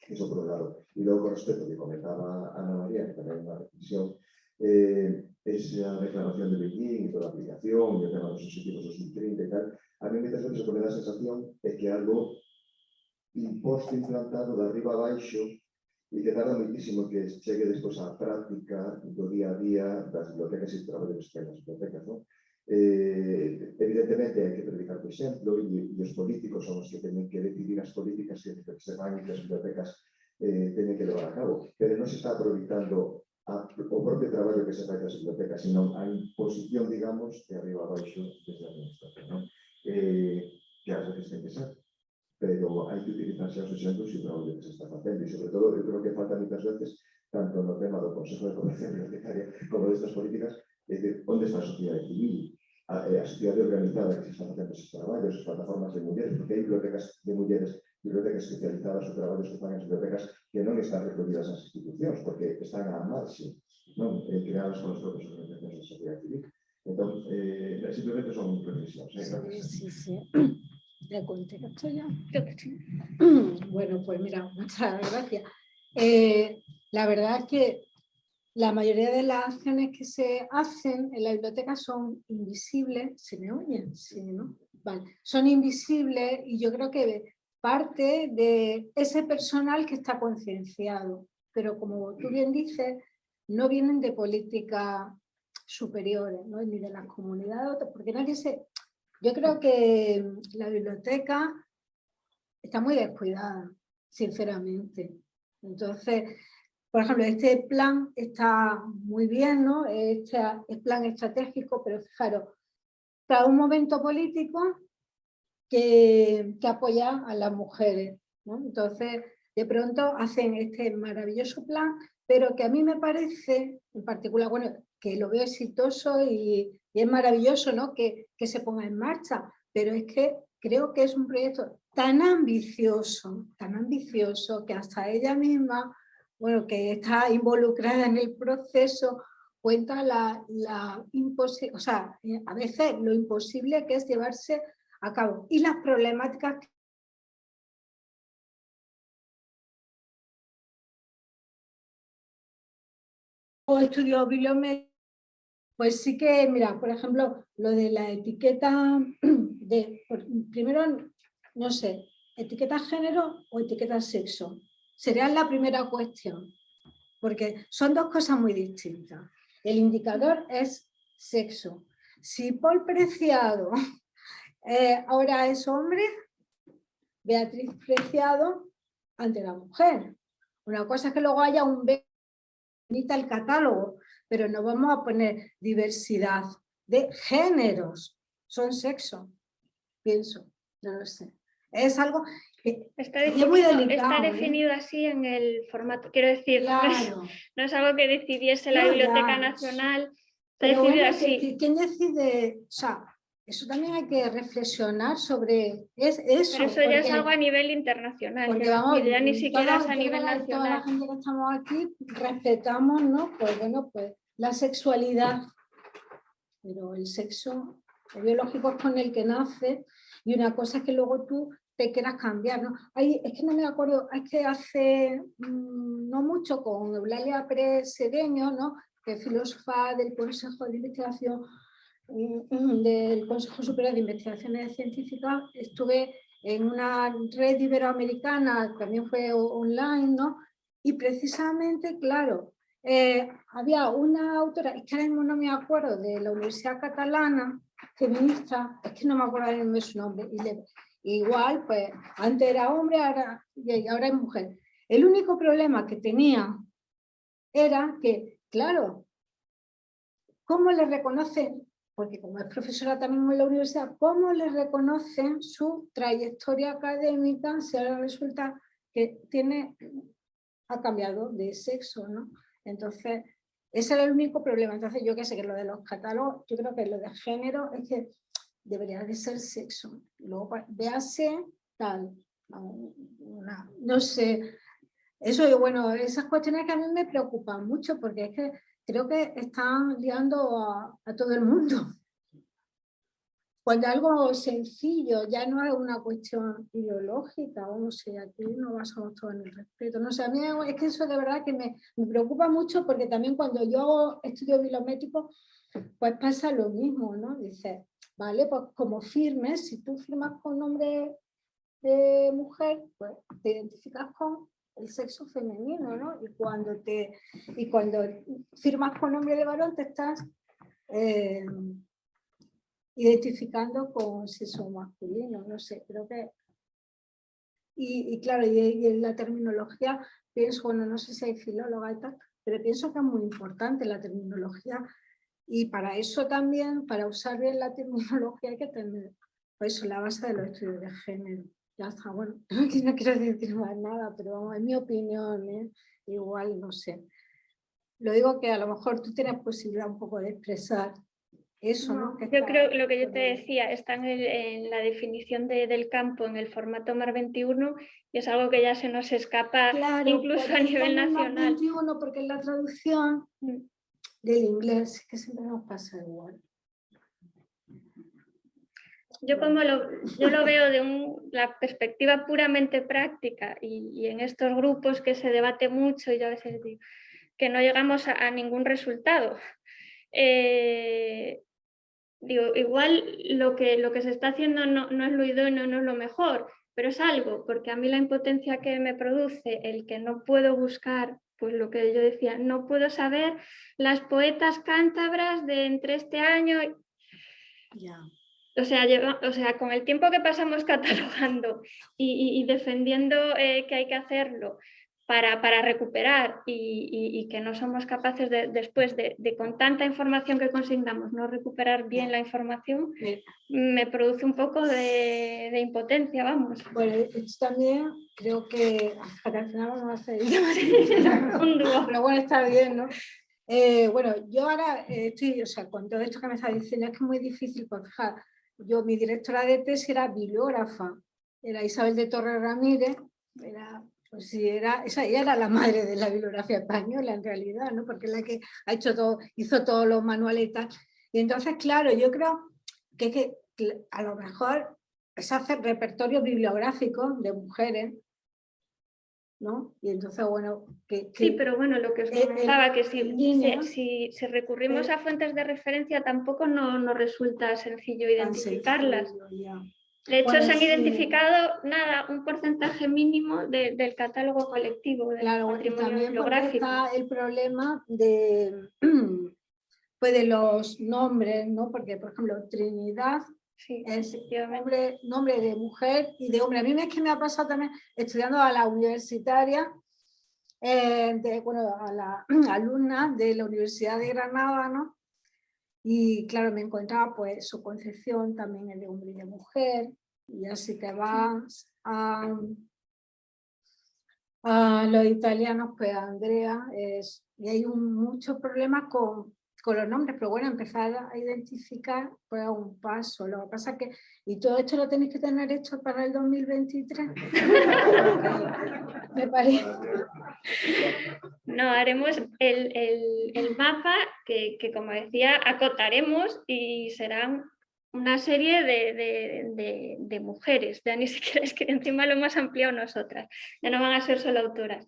Iso por un lado. E logo, con respecto que comentaba Ana María, que tamén é unha reflexión, esa declaración de Beijing e toda a aplicación e o tema dos objetivos 2030 e tal, a mí muchas veces o que me dá a sensación é que algo imposto, implantado de arriba a baixo e que tarda moitísimo que chegue despois á práctica do día a día das bibliotecas e do traballo que se ten nas bibliotecas, non? Evidentemente hai que predicar o exemplo e os políticos son os que teñen que decidir as políticas que se van e que as bibliotecas teñen que levar a cabo, pero non se está aproveitando o propio traballo que se fai das bibliotecas, senón a imposición, digamos, de arriba a baixo desde a administración, non? Que ás veces ten que ser, pero hai que utilizar xa os exemplos e o traballo que se está facendo, e sobre todo, eu creo que falta muitas veces, tanto no tema do Consejo de Comercio Bibliotecaria como destas políticas, onde está a sociedade civil, a sociedade organizada que se está facendo esos traballos, as plataformas de mulleres, porque hai bibliotecas de mulleres, bibliotecas especializadas ou traballos que fan as bibliotecas que non están recollidas nas institucións, porque están á marxe, non? Creadas por as propias organizacións da sociedade civil. Entón, simplemente son reflexións. Sí. ¿Le contesto ya? Bueno, pues mira, muchas gracias. La verdad es que la mayoría de las acciones que se hacen en la biblioteca son invisibles. ¿Se me oyen? Sí, ¿no? Vale. Son invisibles y yo creo que parte de ese personal que está concienciado. Pero como tú bien dices, no vienen de políticas superiores, ¿no? Ni de las comunidades, porque nadie se... Yo creo que la biblioteca está muy descuidada, sinceramente. Entonces, por ejemplo, este plan está muy bien, ¿no? Este plan estratégico, pero fijaros, para un momento político que apoya a las mujeres, ¿no? Entonces, de pronto hacen este maravilloso plan, pero que a mí me parece, en particular, bueno, que lo veo exitoso y es maravilloso, ¿no? que se ponga en marcha, pero es que creo que es un proyecto tan ambicioso, que hasta ella misma, bueno, que está involucrada en el proceso, cuenta la imposible, o sea, a veces lo imposible que es llevarse a cabo. Y las problemáticas que estudios bibliométricos, pues sí que, mira, por ejemplo, lo de la etiqueta primero, no sé, etiqueta género o etiqueta sexo. Sería la primera cuestión, porque son dos cosas muy distintas. El indicador es sexo. Si Paul Preciado ahora es hombre, Beatriz Preciado ante la mujer. Una cosa es que luego haya un bonita el catálogo, pero no vamos a poner diversidad de géneros, son sexo, pienso, no lo sé. Es algo que está es muy delicado. Está definido así en el formato, quiero decir, Claro. no es algo que decidiese la No, Biblioteca ya. Nacional, está Pero decidido bueno, así. ¿quién decide? O sea, eso también hay que reflexionar sobre eso. Pero eso ya es algo a nivel internacional, Porque quiero vamos, decir, ya ni siquiera es a yo nivel creo que toda la nacional. gente que estamos aquí respetamos, ¿no? Pues bueno, pues la sexualidad, pero el sexo biológico es con el que nace y una cosa es que luego tú te quieras cambiar, ¿no? Es que no me acuerdo, es que hace no mucho con Eulalia Pérez Sedeño, ¿no? Que es filósofa del Consejo de Investigación del Consejo Superior de Investigaciones Científicas, estuve en una red iberoamericana, también fue online, ¿no? Y precisamente, claro, había una autora, es que ahora mismo no me acuerdo, de la Universidad Catalana, feminista, es que no me acuerdo de su nombre, igual, pues antes era hombre, ahora es mujer. El único problema que tenía era que, claro, ¿cómo le reconocen? Porque como es profesora también en la universidad, ¿cómo le reconocen su trayectoria académica si ahora resulta que ha cambiado de sexo, ¿no? Entonces, ese era el único problema. Entonces, yo qué sé, que lo de los catálogos, yo creo que lo de género es que debería de ser sexo. Luego, véase tal, no sé. Eso, bueno, esas cuestiones que a mí me preocupan mucho porque es que creo que están liando a todo el mundo. Cuando algo sencillo ya no es una cuestión ideológica, o no sé, aquí no basamos todo en el respeto. No sé, a mí es que eso de verdad que me preocupa mucho porque también cuando yo hago estudios bibliométricos, pues pasa lo mismo, ¿no? Dices, vale, pues como firmes, si tú firmas con nombre de mujer, pues te identificas con el sexo femenino, ¿no? Y cuando firmas con nombre de varón te estás identificando con sexo masculino, no sé, creo que... Y claro, y en la terminología, pienso, bueno, no sé si hay filóloga y tal, pero pienso que es muy importante la terminología y para eso también, para usar bien la terminología hay que tener, pues la base de los estudios de género. Ya está, bueno, no quiero decir más nada, pero vamos, es mi opinión, ¿eh? Igual, no sé. Lo digo que a lo mejor tú tienes posibilidad un poco de expresar eso, ¿no? Yo creo, lo que yo te decía, está en la definición del campo, en el formato MAR 21, y es algo que ya se nos escapa, claro, incluso a nivel nacional. MAR 21 porque en la traducción del inglés, que siempre nos pasa igual. Yo lo veo de la perspectiva puramente práctica y en estos grupos que se debate mucho y yo a veces digo que no llegamos a ningún resultado. Digo, igual lo que se está haciendo no es lo idóneo, no es lo mejor, pero es algo, porque a mí la impotencia que me produce el que no puedo buscar, pues lo que yo decía, no puedo saber las poetas cántabras de entre este año... Ya. O sea, con el tiempo que pasamos catalogando y defendiendo que hay que hacerlo para recuperar y que no somos capaces después de con tanta información que consignamos no recuperar bien la información, me produce un poco de impotencia, vamos. Bueno, esto también creo que al final vamos a hacer un dúo. Pero bueno, está bien, ¿no? Bueno, yo ahora estoy, o sea, con todo esto que me está diciendo es que es muy difícil, porque mi directora de tesis era bibliógrafa, era Isabel de Torres Ramírez, ella era la madre de la bibliografía española en realidad, ¿no? Porque es la que ha hecho todo, hizo todos los manuales y tal. Y entonces, claro, yo creo que a lo mejor se hace repertorio bibliográfico de mujeres, ¿no? Y entonces, bueno, sí, pero bueno, lo que os comentaba, que si recurrimos pero- a fuentes de referencia tampoco nos resulta sencillo identificarlas. De hecho, Bueno, se han sí. identificado un porcentaje mínimo del catálogo colectivo del Claro, y patrimonio también porque bibliográfico. está el problema de, pues de los nombres, ¿no? Porque, por ejemplo, Trinidad Sí, es efectivamente. nombre de mujer y de hombre. A mí es que me ha pasado también estudiando a la universitaria, bueno, a la alumna de la Universidad de Granada, ¿no? Y claro, me encontraba pues su concepción también es de hombre y de mujer. Y así te vas a los italianos, pues Andrea, y hay muchos problemas con los nombres, pero bueno, empezar a identificar pues un paso. Lo que pasa es que, y todo esto lo tenéis que tener hecho para el 2023. Me parece. No, haremos el mapa que, como decía, acotaremos y serán una serie de mujeres, ya ni siquiera es que encima lo hemos ampliado nosotras, ya no van a ser solo autoras.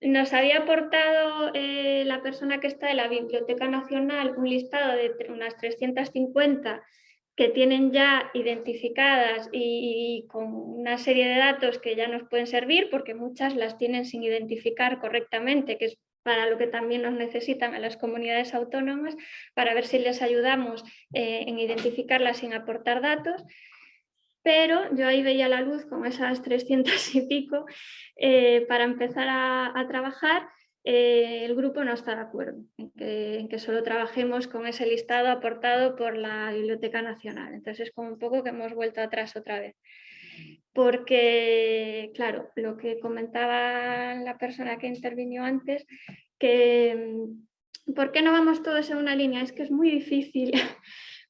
Nos había aportado la persona que está de la Biblioteca Nacional un listado de unas 350 que tienen ya identificadas y con una serie de datos que ya nos pueden servir, porque muchas las tienen sin identificar correctamente, que es para lo que también nos necesitan a las comunidades autónomas, para ver si les ayudamos en identificarlas sin aportar datos. Pero yo ahí veía la luz con esas 300 y pico para empezar a trabajar. El grupo no está de acuerdo en que solo trabajemos con ese listado aportado por la Biblioteca Nacional. Entonces es como un poco que hemos vuelto atrás otra vez. Porque, claro, lo que comentaba la persona que intervino antes, que ¿por qué no vamos todos en una línea? Es que es muy difícil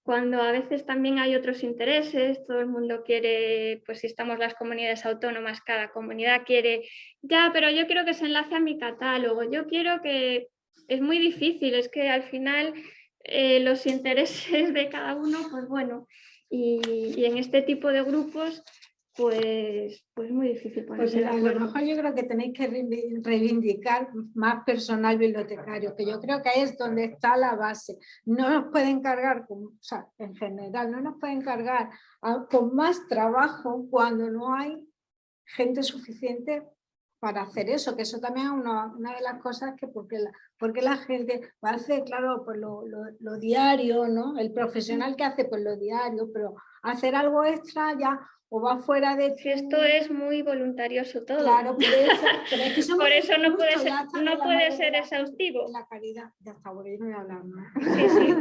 cuando a veces también hay otros intereses, todo el mundo quiere, pues si estamos las comunidades autónomas, cada comunidad quiere, ya, pero yo quiero que se enlace a mi catálogo, yo quiero que, es muy difícil, es que al final los intereses de cada uno, pues bueno, y en este tipo de grupos, pues muy difícil Pues ponerse de mira, a lo acuerdo. mejor yo creo que tenéis que reivindicar más personal bibliotecario, que yo creo que ahí es donde está la base. No nos pueden cargar, o sea, en general, no nos pueden cargar con más trabajo cuando no hay gente suficiente para hacer eso, que eso también es una de las cosas que porque la gente hace, claro, pues lo diario, ¿no? El profesional que hace pues lo diario, pero hacer algo extra ya o va fuera de... Si esto es muy voluntarioso todo. Claro, por eso, pero es que somos por eso no puede ser, no puede ser exhaustivo. La caridad, ya está, porque yo no voy a hablar más. Sí, sí,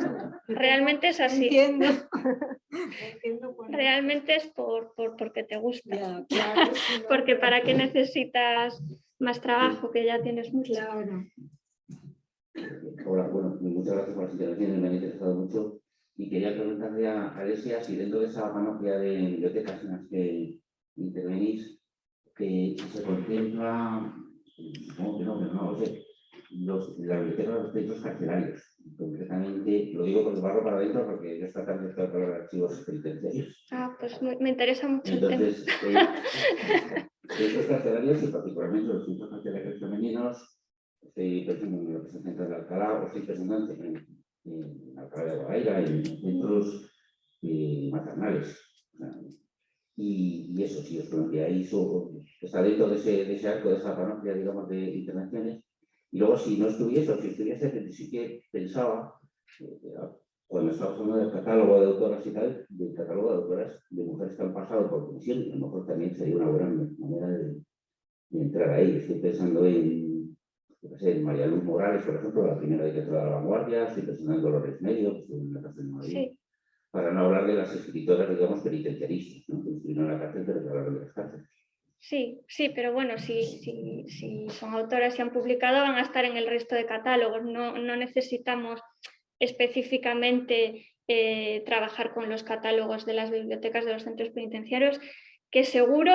realmente es así. Entiendo. Realmente es porque te gusta. Ya, claro, sí, no, porque para qué necesitas más trabajo, que ya tienes mucho. Claro. Hola, bueno, muchas gracias por las intervenciones, me han interesado mucho. Y quería preguntarle a Alesia si dentro de esa panoplia de bibliotecas en las que intervenís, que se contempla, no sé, la biblioteca de los centros carcelarios. Concretamente, lo digo con el barro para adentro porque yo esta tarde estoy hablando de archivos penitenciarios. Pues me interesa mucho. Entonces, centros carcelarios y particularmente los centros carcelarios femeninos, estoy pensando en lo que se centra en Alcalá, o estoy pensando en Alcalá de Guadaira, en centros maternales. Y eso, si os planteáis, está dentro de ese arco, de esa panoplia, digamos, de intervenciones. Y luego, si no estuviese, o si estuviese, sí que pensaba, cuando estaba hablando del catálogo de autoras y tal, del catálogo de autoras de mujeres que han pasado por comisión, a lo mejor también sería una buena manera de entrar ahí. Estoy pensando en María Luz Morales, por ejemplo, la primera directora de La Vanguardia, estoy pensando en Dolores Medio, que estuvo en la cárcel de Madrid, sí. Para no hablar de las escritoras, digamos, penitenciaristas, ¿no? Que estuvieron en la cárcel, pero que hablaron de las cárceles. Sí, pero bueno, si son autoras y han publicado, van a estar en el resto de catálogos. No necesitamos específicamente trabajar con los catálogos de las bibliotecas de los centros penitenciarios, que seguro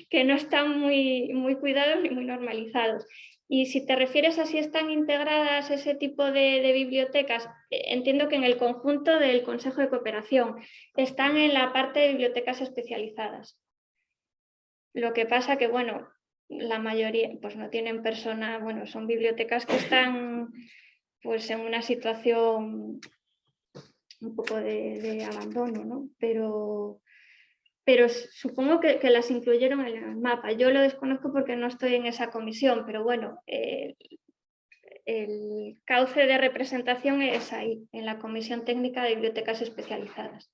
que no están muy cuidados ni muy normalizados. Y si te refieres a si están integradas ese tipo de bibliotecas, entiendo que en el conjunto del Consejo de Cooperación están en la parte de bibliotecas especializadas. Lo que pasa que, bueno, la mayoría pues no tienen persona, bueno, son bibliotecas que están pues en una situación un poco de abandono, ¿no? Pero supongo que las incluyeron en el mapa. Yo lo desconozco porque no estoy en esa comisión, pero bueno, el cauce de representación es ahí, en la Comisión Técnica de Bibliotecas Especializadas.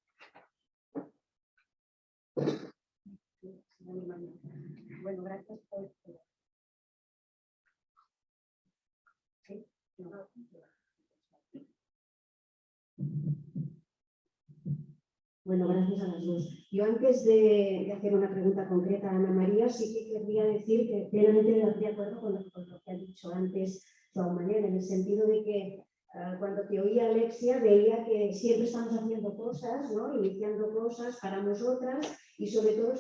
Bueno, gracias por... ¿Sí? No. Bueno, gracias a las dos. Yo antes de hacer una pregunta concreta a Ana María, sí que querría decir que plenamente estoy de acuerdo con lo que ha dicho antes Joan Manel, en el sentido de que cuando te oía Alexia veía que siempre estamos haciendo cosas, ¿no? Iniciando cosas para nosotras y sobre todo,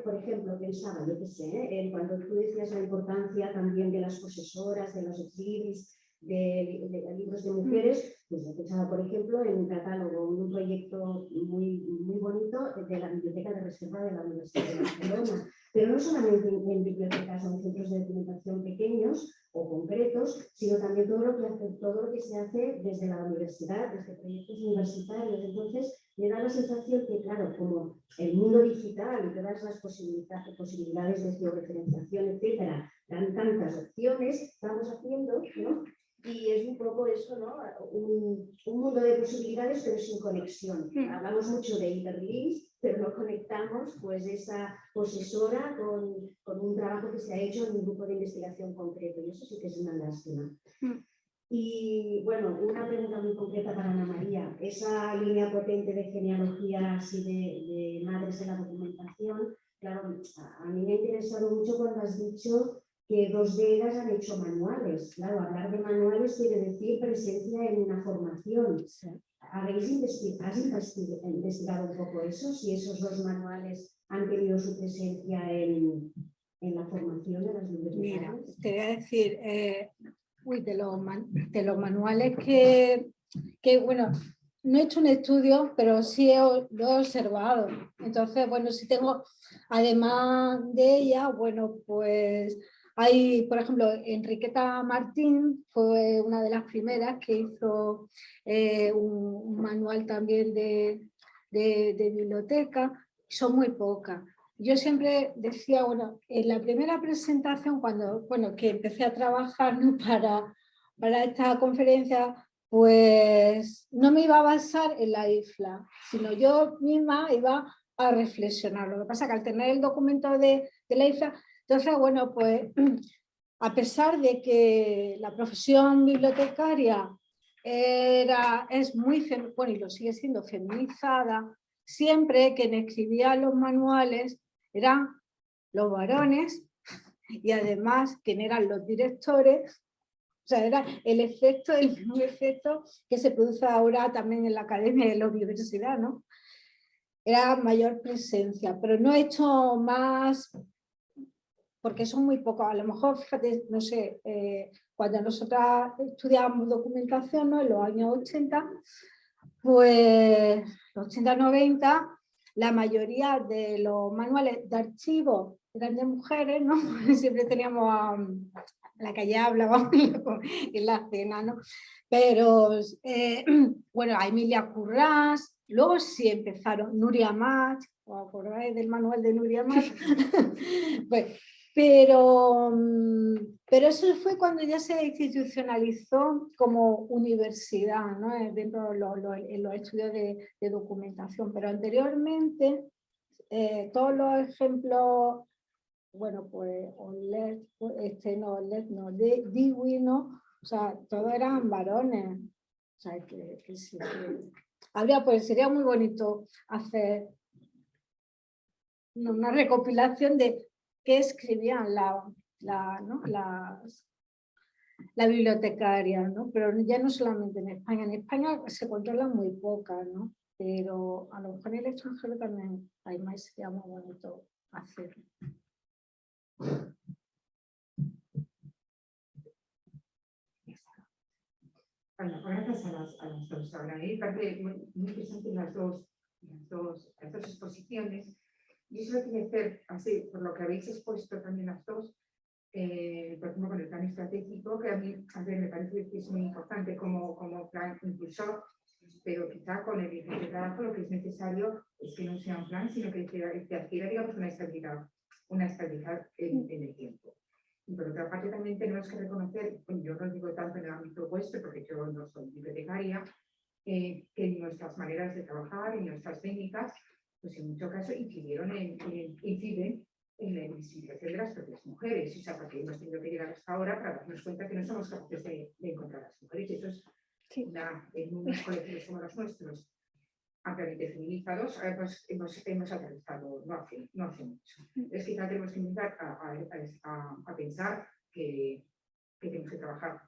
por ejemplo, pensaba, yo qué sé, cuando tú decías la importancia también de las posesoras, de los ex-libris, de libros de mujeres, pues yo pensaba, por ejemplo, en un catálogo, en un proyecto muy bonito de la Biblioteca de Reserva de la Universidad de Barcelona, pero no solamente en bibliotecas o en centros de documentación pequeños o concretos, sino también todo lo que se hace desde la universidad, desde proyectos universitarios. Entonces, me da la sensación que, claro, como el mundo digital y todas las posibilidades de georreferenciación, etcétera, dan tantas opciones, estamos haciendo, ¿no? Y es un poco eso, ¿no? Un mundo de posibilidades, pero sin conexión. Hablamos mucho de hiperlinks, pero no conectamos pues esa posesora con un trabajo que se ha hecho en un grupo de investigación concreto. Y eso sí que es una lástima. Y bueno, una pregunta muy concreta para Ana María. Esa línea potente de genealogía así de madres en la documentación, claro, a mí me ha interesado mucho cuando has dicho que 2 de ellas han hecho manuales. Claro, hablar de manuales quiere decir presencia en una formación. ¿Has investigado un poco eso? Si esos 2 manuales han tenido su presencia en la formación de las bibliotecas. Mira, te voy a decir, de los manuales que, bueno, no he hecho un estudio, pero sí lo he observado. Entonces, bueno, sí tengo, además de ella, bueno, pues hay, por ejemplo, Enriqueta Martín fue una de las primeras que hizo un manual también de biblioteca. Son muy pocas. Yo siempre decía, bueno, en la primera presentación, que empecé a trabajar, ¿no? para esta conferencia, pues no me iba a basar en la IFLA, sino yo misma iba a reflexionar. Lo que pasa es que al tener el documento de la IFLA, entonces, bueno, pues a pesar de que la profesión bibliotecaria es muy, bueno, y lo sigue siendo, feminizada, siempre quien escribía los manuales eran los varones y además quien eran los directores. O sea, era el mismo efecto que se produce ahora también en la academia y en la universidad, ¿no? Era mayor presencia, pero no he hecho más, porque son muy pocos. A lo mejor, fíjate, no sé, cuando nosotras estudiábamos documentación, ¿no? En los años 80, pues los 80-90, la mayoría de los manuales de archivo eran de mujeres, ¿no? Siempre teníamos a la que ya hablábamos en la cena, ¿no? Pero, bueno, a Emilia Currás, luego sí empezaron Nuria Mach, ¿os acordáis del manual de Nuria Mach? Pues, pero eso fue cuando ya se institucionalizó como universidad, ¿no? Dentro de los estudios de documentación, pero anteriormente todos los ejemplos, bueno, pues Dewey, ¿no? O sea, todos eran varones. O sea, sí, habría, pues sería muy bonito hacer una recopilación de qué escribían la bibliotecaria, ¿no? Pero ya no solamente en España se controlan muy pocas, ¿no? Pero a lo mejor en el extranjero también hay más, sería muy bonito hacerlo. gracias a las dos. Ahora, me parece muy interesante las dos exposiciones. Y eso quiere decir, así, por lo que habéis expuesto también las dos, por ejemplo, con el plan estratégico, que a mí me parece que es muy importante como plan impulsor, pero quizá con el equipo de trabajo lo que es necesario es que no sea un plan, sino que adquiera, digamos, una estabilidad en el tiempo. Y por otra parte también tenemos que reconocer, yo no digo tanto en el ámbito vuestro, porque yo no soy bibliotecaria, que nuestras maneras de trabajar y nuestras técnicas, pues en muchos casos inciden en la invisibilización de las propias mujeres. O sea, porque hemos tenido que llegar hasta ahora para darnos cuenta que no somos capaces de encontrar a las mujeres. Y eso es en unos colectivos como los nuestros, ampliamente feminizados, hemos atravesado no hace mucho. Es que quizá tenemos que invitar a pensar que tenemos que trabajar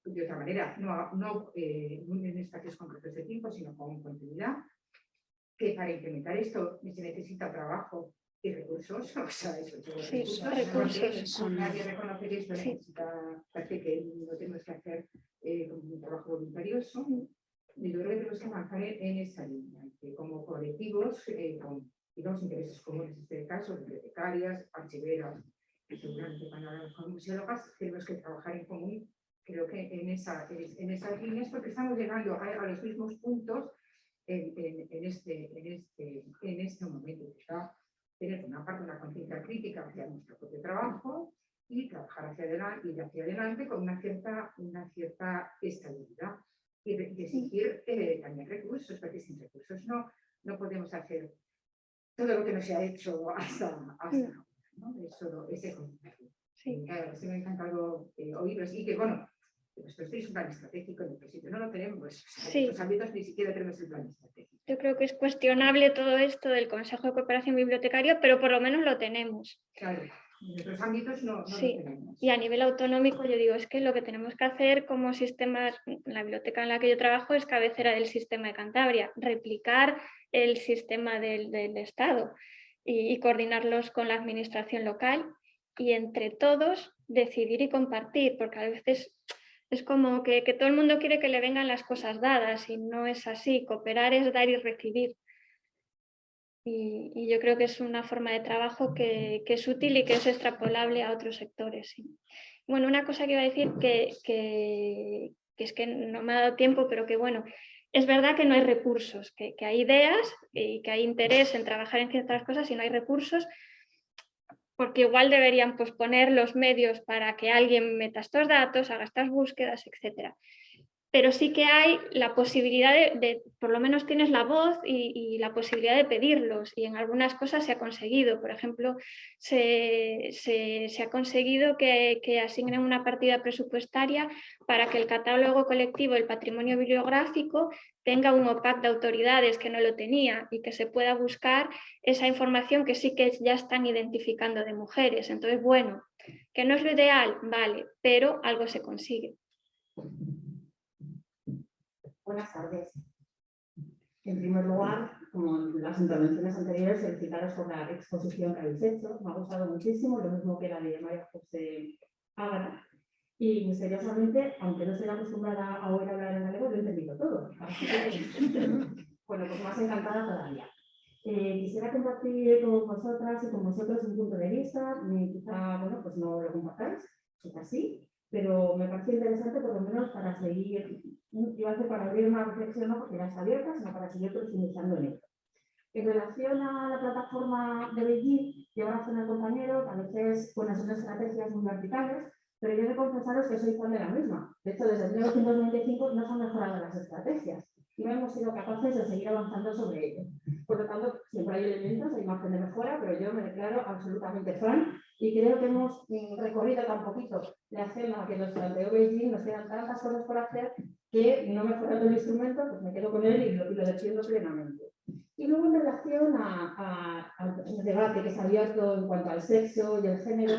de otra manera, no en espacios concretos de tiempo, sino con continuidad, que para implementar esto se necesita trabajo y recursos, o sea, eso, recursos. Nadie reconocer esto, parece que lo tenemos que hacer como un trabajo voluntarioso. Y yo creo que tenemos que avanzar en esa línea, que como colectivos, con digamos, intereses comunes, en este caso, bibliotecarias, archiveras, y seguramente cuando hablamos con museólogas, tenemos que trabajar en común, creo que en esas líneas, porque estamos llegando a los mismos puntos en este momento. Quizá tener una parte de la conciencia crítica hacia nuestro propio trabajo y trabajar hacia adelante con una cierta estabilidad. Y de exigir también recursos, porque sin recursos no podemos hacer todo lo que no se ha hecho hasta ahora, ¿no? Ese comentario. Sí. Claro, me ha encantado oírlos y que, bueno, vosotros tenéis un plan estratégico en el sitio, no lo tenemos. En otros ámbitos ni siquiera tenemos el plan estratégico. Yo creo que es cuestionable todo esto del Consejo de Cooperación Bibliotecaria, pero por lo menos lo tenemos. Claro. En otros ámbitos no lo tenemos. Y a nivel autonómico, yo digo, es que lo que tenemos que hacer como sistema, la biblioteca en la que yo trabajo es cabecera del sistema de Cantabria, replicar el sistema del Estado y coordinarlos con la administración local y entre todos decidir y compartir, porque a veces es como que todo el mundo quiere que le vengan las cosas dadas y no es así, cooperar es dar y recibir. Y yo creo que es una forma de trabajo que es útil y que es extrapolable a otros sectores. Sí. Bueno, una cosa que iba a decir que es que no me ha dado tiempo, pero que bueno, es verdad que no hay recursos, que hay ideas y que hay interés en trabajar en ciertas cosas y no hay recursos, porque igual deberían poner los medios para que alguien meta estos datos, haga estas búsquedas, etcétera. Pero sí que hay la posibilidad de por lo menos tienes la voz y la posibilidad de pedirlos, y en algunas cosas se ha conseguido. Por ejemplo, se ha conseguido que asignen una partida presupuestaria para que el catálogo colectivo del patrimonio bibliográfico tenga un OPAC de autoridades que no lo tenía y que se pueda buscar esa información que sí que ya están identificando de mujeres. Entonces, bueno, que no es lo ideal, vale, pero algo se consigue. Buenas tardes. En primer lugar, como en las intervenciones anteriores, felicitaros por la exposición que habéis hecho. Me ha gustado muchísimo, lo mismo que la de María José Ágara. Y misteriosamente, aunque no estoy acostumbrada a oír hablar en galego, lo he entendido todo. Así que, bueno, pues más encantada todavía. Quisiera compartir con vosotras y con vosotros un punto de vista. Quizá, bueno, pues no lo compartáis, quizá sí, pero me parece interesante por lo menos para seguir, iba a hacer para abrir una reflexión, no porque ya está abierta, sino para seguir profundizando en ello. En relación a la plataforma de Beijing, lleva razón el compañero, que a veces son estrategias muy verticales, pero yo he de confesaros que soy fan de la misma. De hecho, desde 1995 no se han mejorado las estrategias y no hemos sido capaces de seguir avanzando sobre ello. Por lo tanto, siempre hay elementos de imagen de mejora, pero yo me declaro absolutamente fan y creo que hemos recorrido tan poquito la agenda que nos planteó Beijing, nos quedan tantas cosas por hacer que no mejorando el instrumento, pues me quedo con él y lo defiendo plenamente. Y luego en relación al debate que se ha abierto en cuanto al sexo y el género,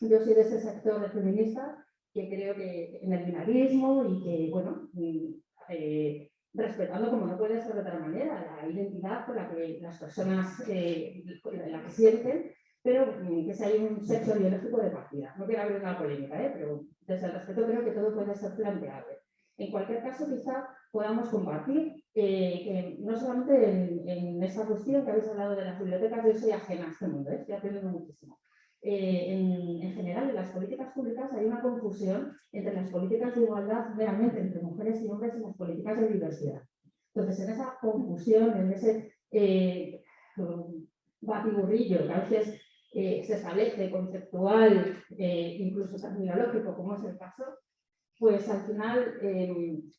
yo soy de ese sector de feminista que creo que en el binarismo y que, bueno, respetando como no puede ser de otra manera la identidad por la que las personas la que sienten, pero que si hay un sexo biológico de partida. No quiero abrir una polémica, pero desde el respeto creo que todo puede ser planteable. En cualquier caso, quizá podamos compartir que no solamente en esta cuestión que habéis hablado de las bibliotecas, yo soy ajena a este mundo, estoy aprendiendo muchísimo. En general, en las políticas públicas hay una confusión entre las políticas de igualdad realmente entre mujeres y hombres y las políticas de diversidad. Entonces, en esa confusión, en ese batiburrillo que a veces se establece conceptual, incluso terminológico, como es el caso, pues al final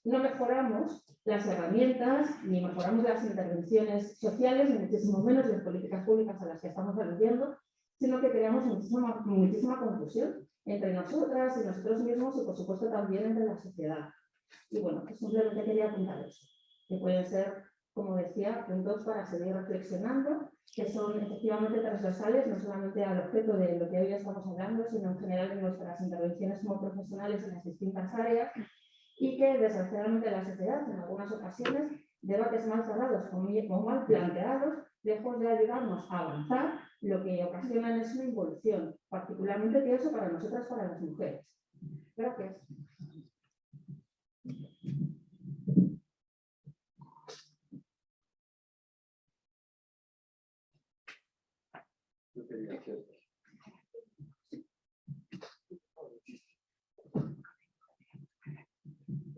no mejoramos las herramientas ni mejoramos las intervenciones sociales, ni muchísimo menos las políticas públicas a las que estamos aludiendo, sino que creamos muchísima confusión entre nosotras y nosotros mismos y por supuesto también entre la sociedad. Y bueno, pues simplemente quería apuntar eso, que pueden ser, como decía, puntos para seguir reflexionando, que son efectivamente transversales, no solamente al objeto de lo que hoy estamos hablando, sino en general en nuestras intervenciones como profesionales en las distintas áreas, y que desgraciadamente la sociedad, en algunas ocasiones, debates mal cerrados o mal planteados, lejos de ayudarnos a avanzar, lo que ocasionan es una involución, particularmente pienso para nosotras, para las mujeres. Gracias.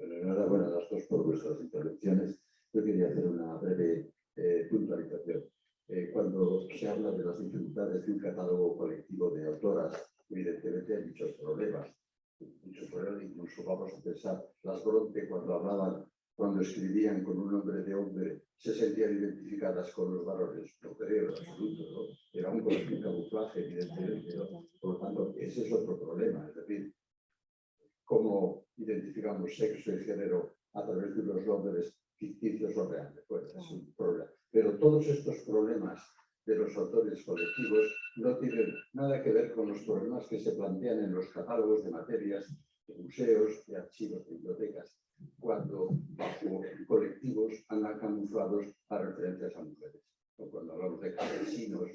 Enhorabuena a las dos por vuestras intervenciones. Yo quería hacer una breve puntualización. Cuando se habla de las dificultades de un catálogo colectivo de autoras, evidentemente hay muchos problemas, incluso vamos a pensar, las Bronte cuando escribían con un nombre de hombre, se sentían identificadas con los varones. No creo, en absoluto, ¿no? Era un camuflaje, evidentemente, ¿no? Por lo tanto, ese es otro problema, es decir, cómo identificamos sexo y género a través de unos nombres ficticios o reales. Bueno, es un problema. Pero todos estos problemas de los autores colectivos no tienen nada que ver con los problemas que se plantean en los catálogos de materias, de museos, de archivos, de bibliotecas, cuando bajo colectivos andan camuflados a referencias a mujeres. O cuando hablamos de campesinos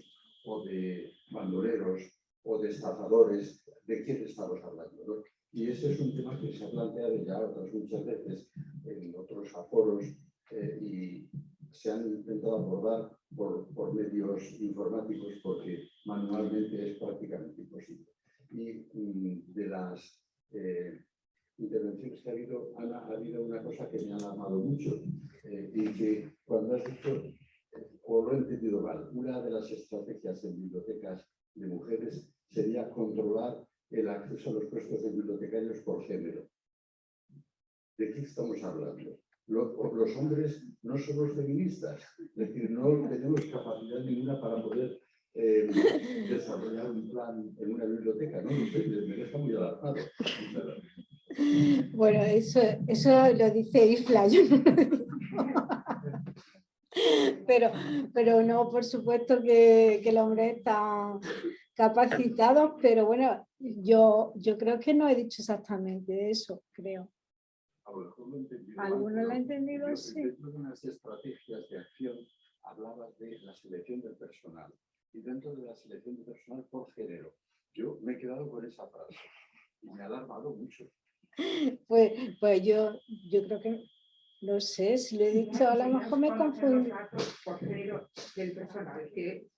o de bandoleros o de estafadores, ¿de quién estamos hablando, no? Y ese es un tema que se ha planteado ya otras muchas veces en otros foros y se han intentado abordar por medios informáticos porque manualmente es prácticamente imposible. Y de las intervenciones que ha habido, Ana, ha habido una cosa que me ha alarmado mucho y que cuando has dicho, o lo he entendido mal, una de las estrategias en bibliotecas de mujeres sería controlar el acceso a los puestos de bibliotecarios por género. ¿De qué estamos hablando? Los hombres no somos feministas, es decir, no tenemos capacidad ninguna para poder desarrollar un plan en una biblioteca, no lo sé, me deja muy alarmado. Bueno, eso lo dice Isla, yo no lo digo. Pero no, por supuesto que el hombre está capacitado, pero bueno, yo creo que no he dicho exactamente eso, creo. ¿Alguno lo ha entendido? Sí. Dentro de unas estrategias de acción hablabas de la selección del personal y dentro de la selección del personal por género. Yo me he quedado con esa frase y me ha alarmado mucho. Pues yo creo que, no sé, si lo he dicho, a lo mejor me confundo. Por género del personal, que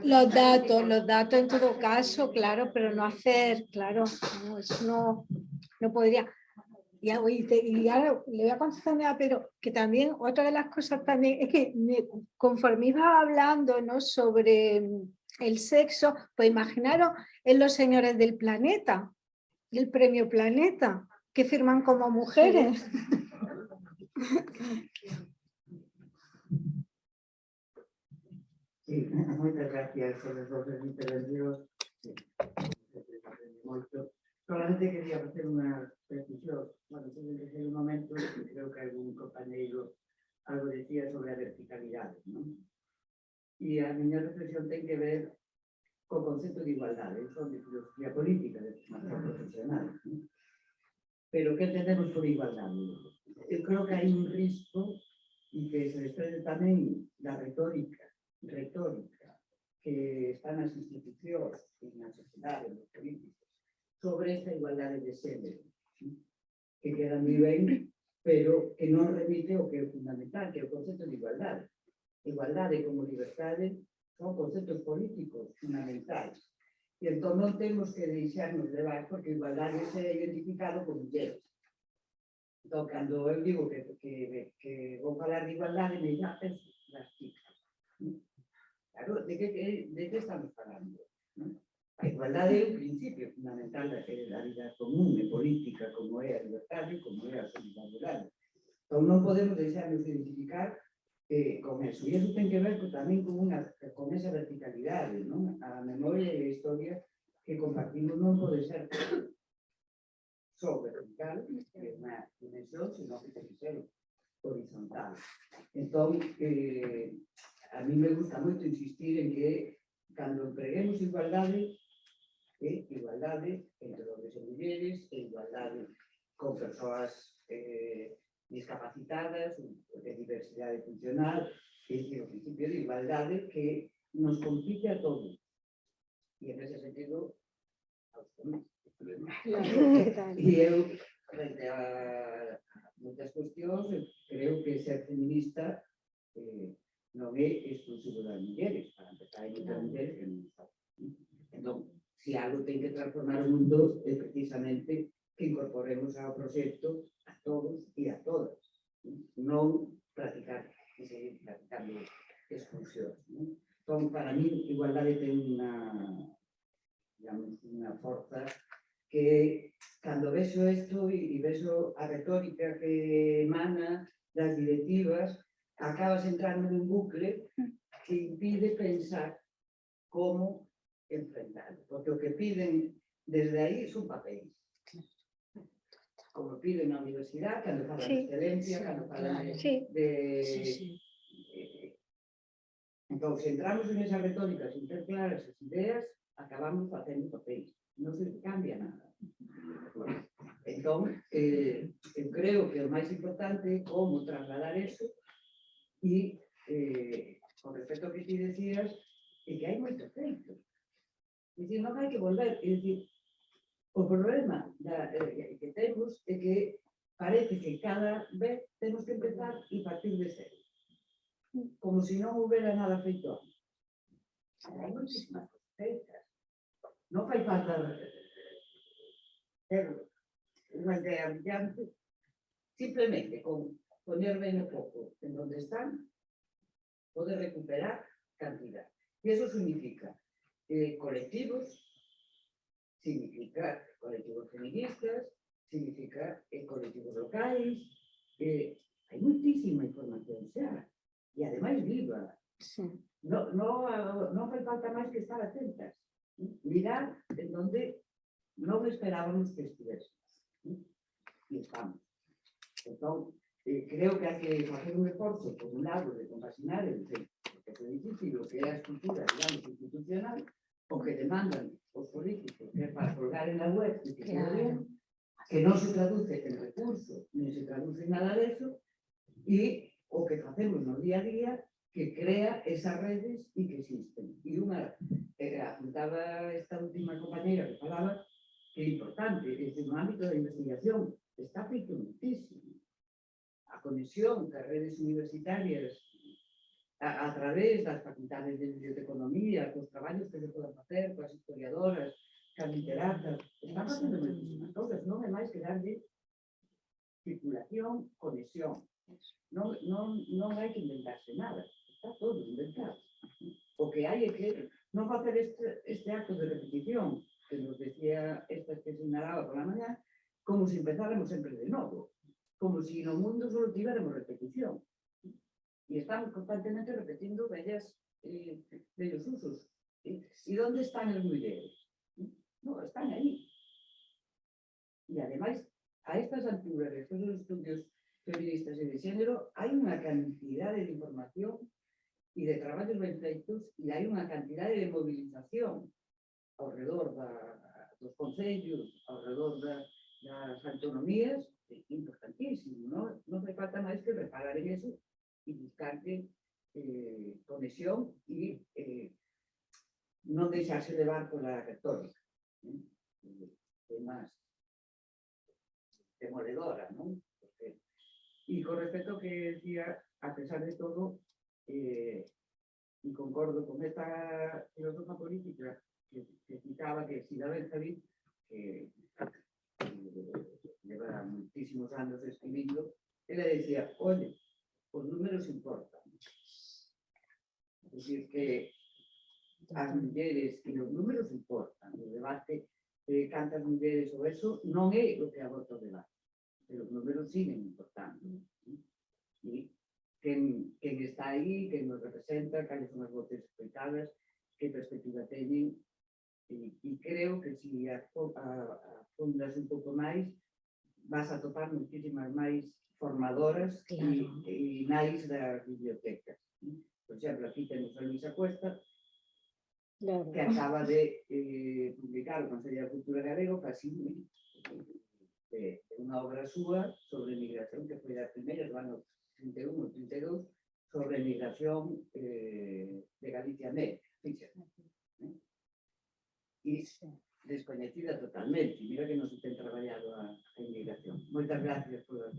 Los datos en todo caso, claro, pero no hacer, claro, no, eso no podría. Y ahora le voy a contestar a Pedro, que también otra de las cosas también es que conforme iba hablando, ¿no?, sobre el sexo, pues imaginaros en Los Señores del Planeta y el Premio Planeta, que firman como mujeres. Sí, muchas gracias por los dos intervenidos. Solamente quería hacer una precisión. Bueno, en un momento creo que algún compañero algo decía sobre la verticalidad, ¿no? Y a miña reflexión ten que ver co concepto de igualdade, son de filosofía política, de formación profesional, ¿no? Pero que entendemos por igualdade? Eu creo que hai un risco e que se desprende tamén da retórica que está nas institucións e na sociedade, nos políticos, sobre esta igualdade de xénero, que queda moi ben, pero que non remite o que é fundamental, que é o concepto de igualdade. Igualdade como liberdade son conceptos políticos fundamentais. E entón non temos que deixarnos levar porque igualdade se é identificado con mulleres. Entón, cando eu digo que vou falar de igualdade, me dicen, das chicas. Claro, de que estamos falando? A igualdade é un principio fundamental da vida común e política, como é a liberdade, como é a solidaridade. Entón, non podemos deixarnos identificar con eso. E iso ten que ver tamén con esa verticalidade, non? A memoria e a historia que compartimos non pode ser só vertical, que é unha dimensión, senón que ten que ser horizontal. Entón, a mí me gusta moito insistir en que cando empreguemos igualdade, é igualdade entre homens e mulleres, é igualdade con persoas discapacitadas, de diversidade funcional, é dicir, o principio de igualdade que nos compite a todos. E en ese sentido, aos homes. E eu, frente a moitas cuestións, creo que ser feminista non é exclusivo das mulleres, para empezar, hai moitas mulleres que non están. Entón, se algo ten que transformar o mundo é precisamente que incorporemos ao proxecto a todos e a todas, non practicar e seguir practicando exclusións. Entón, para mí, igualdade ten unha forza que cando vexo isto e vexo a retórica que emana das directivas, acabas entrando nun bucle que impide pensar como enfrentar. Porque o que piden desde aí son papéis. Como piden na universidade, cando falan de excelencia, cando falan de... Entón, se entramos en esa retórica sin ter claras as ideas, acabamos facendo papéis. Non se cambia nada. Entón, eu creo que o máis importante é como trasladar eso e, con respecto ao que ti decías, é que hai moito feito. É dicir, non hai que volver. É dicir, o problema que temos é que parece que cada vez temos que empezar e partir de cero. Como se non houbera nada feito antes. Hai moitísimas cosas feitas. Non fai falta ter unha idea brillante, simplemente con poner ben o foco en donde están, pode recuperar cantidad. E iso significa colectivos, significa colectivos feministas, significa colectivos locais, hai moitísima información xa, e ademais viva. Non fai falta máis que estar atentas. Mirar en donde non esperábamos que estivésemos. E estamos. Entón, creo que hai que facer un esforzo, por un lado, de compaginar entre o que é difícil, o que é a estructura, digamos, institucional, o que demandan os políticos, que é para colgar en la web e que se vean, que non se traduce en recursos, ni se traduce en nada deso, e o que facemos no día a día, que crea esas redes e que existen. E unha, apuntaba esta última compañera que falaba, que é importante, no ámbito da investigación, está feito muitísimo. A conexión das redes universitarias a través das facultades de biblioteconomía, cos traballos que se poden facer, coas historiadoras, coas literatas, está facendo muitísimas cosas, non é máis que darlle circulación, conexión. Non hai que inventarse nada, está todo inventado. O que hai é que non facer este acto de repetición, que nos decía esta que señalaba por la mañá, como se empezáramos sempre de novo, como se no mundo só tivéramos repetición. E estamos constantemente repetindo vellos usos. E onde están as mulleres? Non, están aí. E ademais, a estas alturas, despois dos estudios feministas e de xénero, hai unha cantidade de información e de traballos ben feitos e hai unha cantidade de movilización ao redor dos concellos, ao redor das autonomías, importantísimo, non fai falta máis que reparar en eso e buscarse conexión e non deixarse levar pola retórica. Temas demoledora, non? E con respecto ao que decía, a pesar de todo, e concordo con esta filósofa política que citaba, que Sida Benjavín, que lleva muchísimos años escribiendo, ella decía, oye, os números importan. Es decir, que as mulleres e os números importan. O debate de cantas mulleres ou eso non é o que aborta o debate, pero os números siguen importando. E quen está aí, quen nos representa, cales son as voces escoitadas, que perspectiva teñen, e creo que se afundas un pouco máis, vas a topar muchísimas máis formadoras e nais das bibliotecas. Por exemplo, aquí temos a Luisa Cuesta, que acaba de publicar o Consello da Cultura Galego, Fascín, unha obra súa sobre migración, que foi das primeiras do ano 31 ou 32, sobre migración de Galicia a América, fíxate. E descoñecida totalmente, mira que non se ten traballado a inmigración. Moitas gracias por a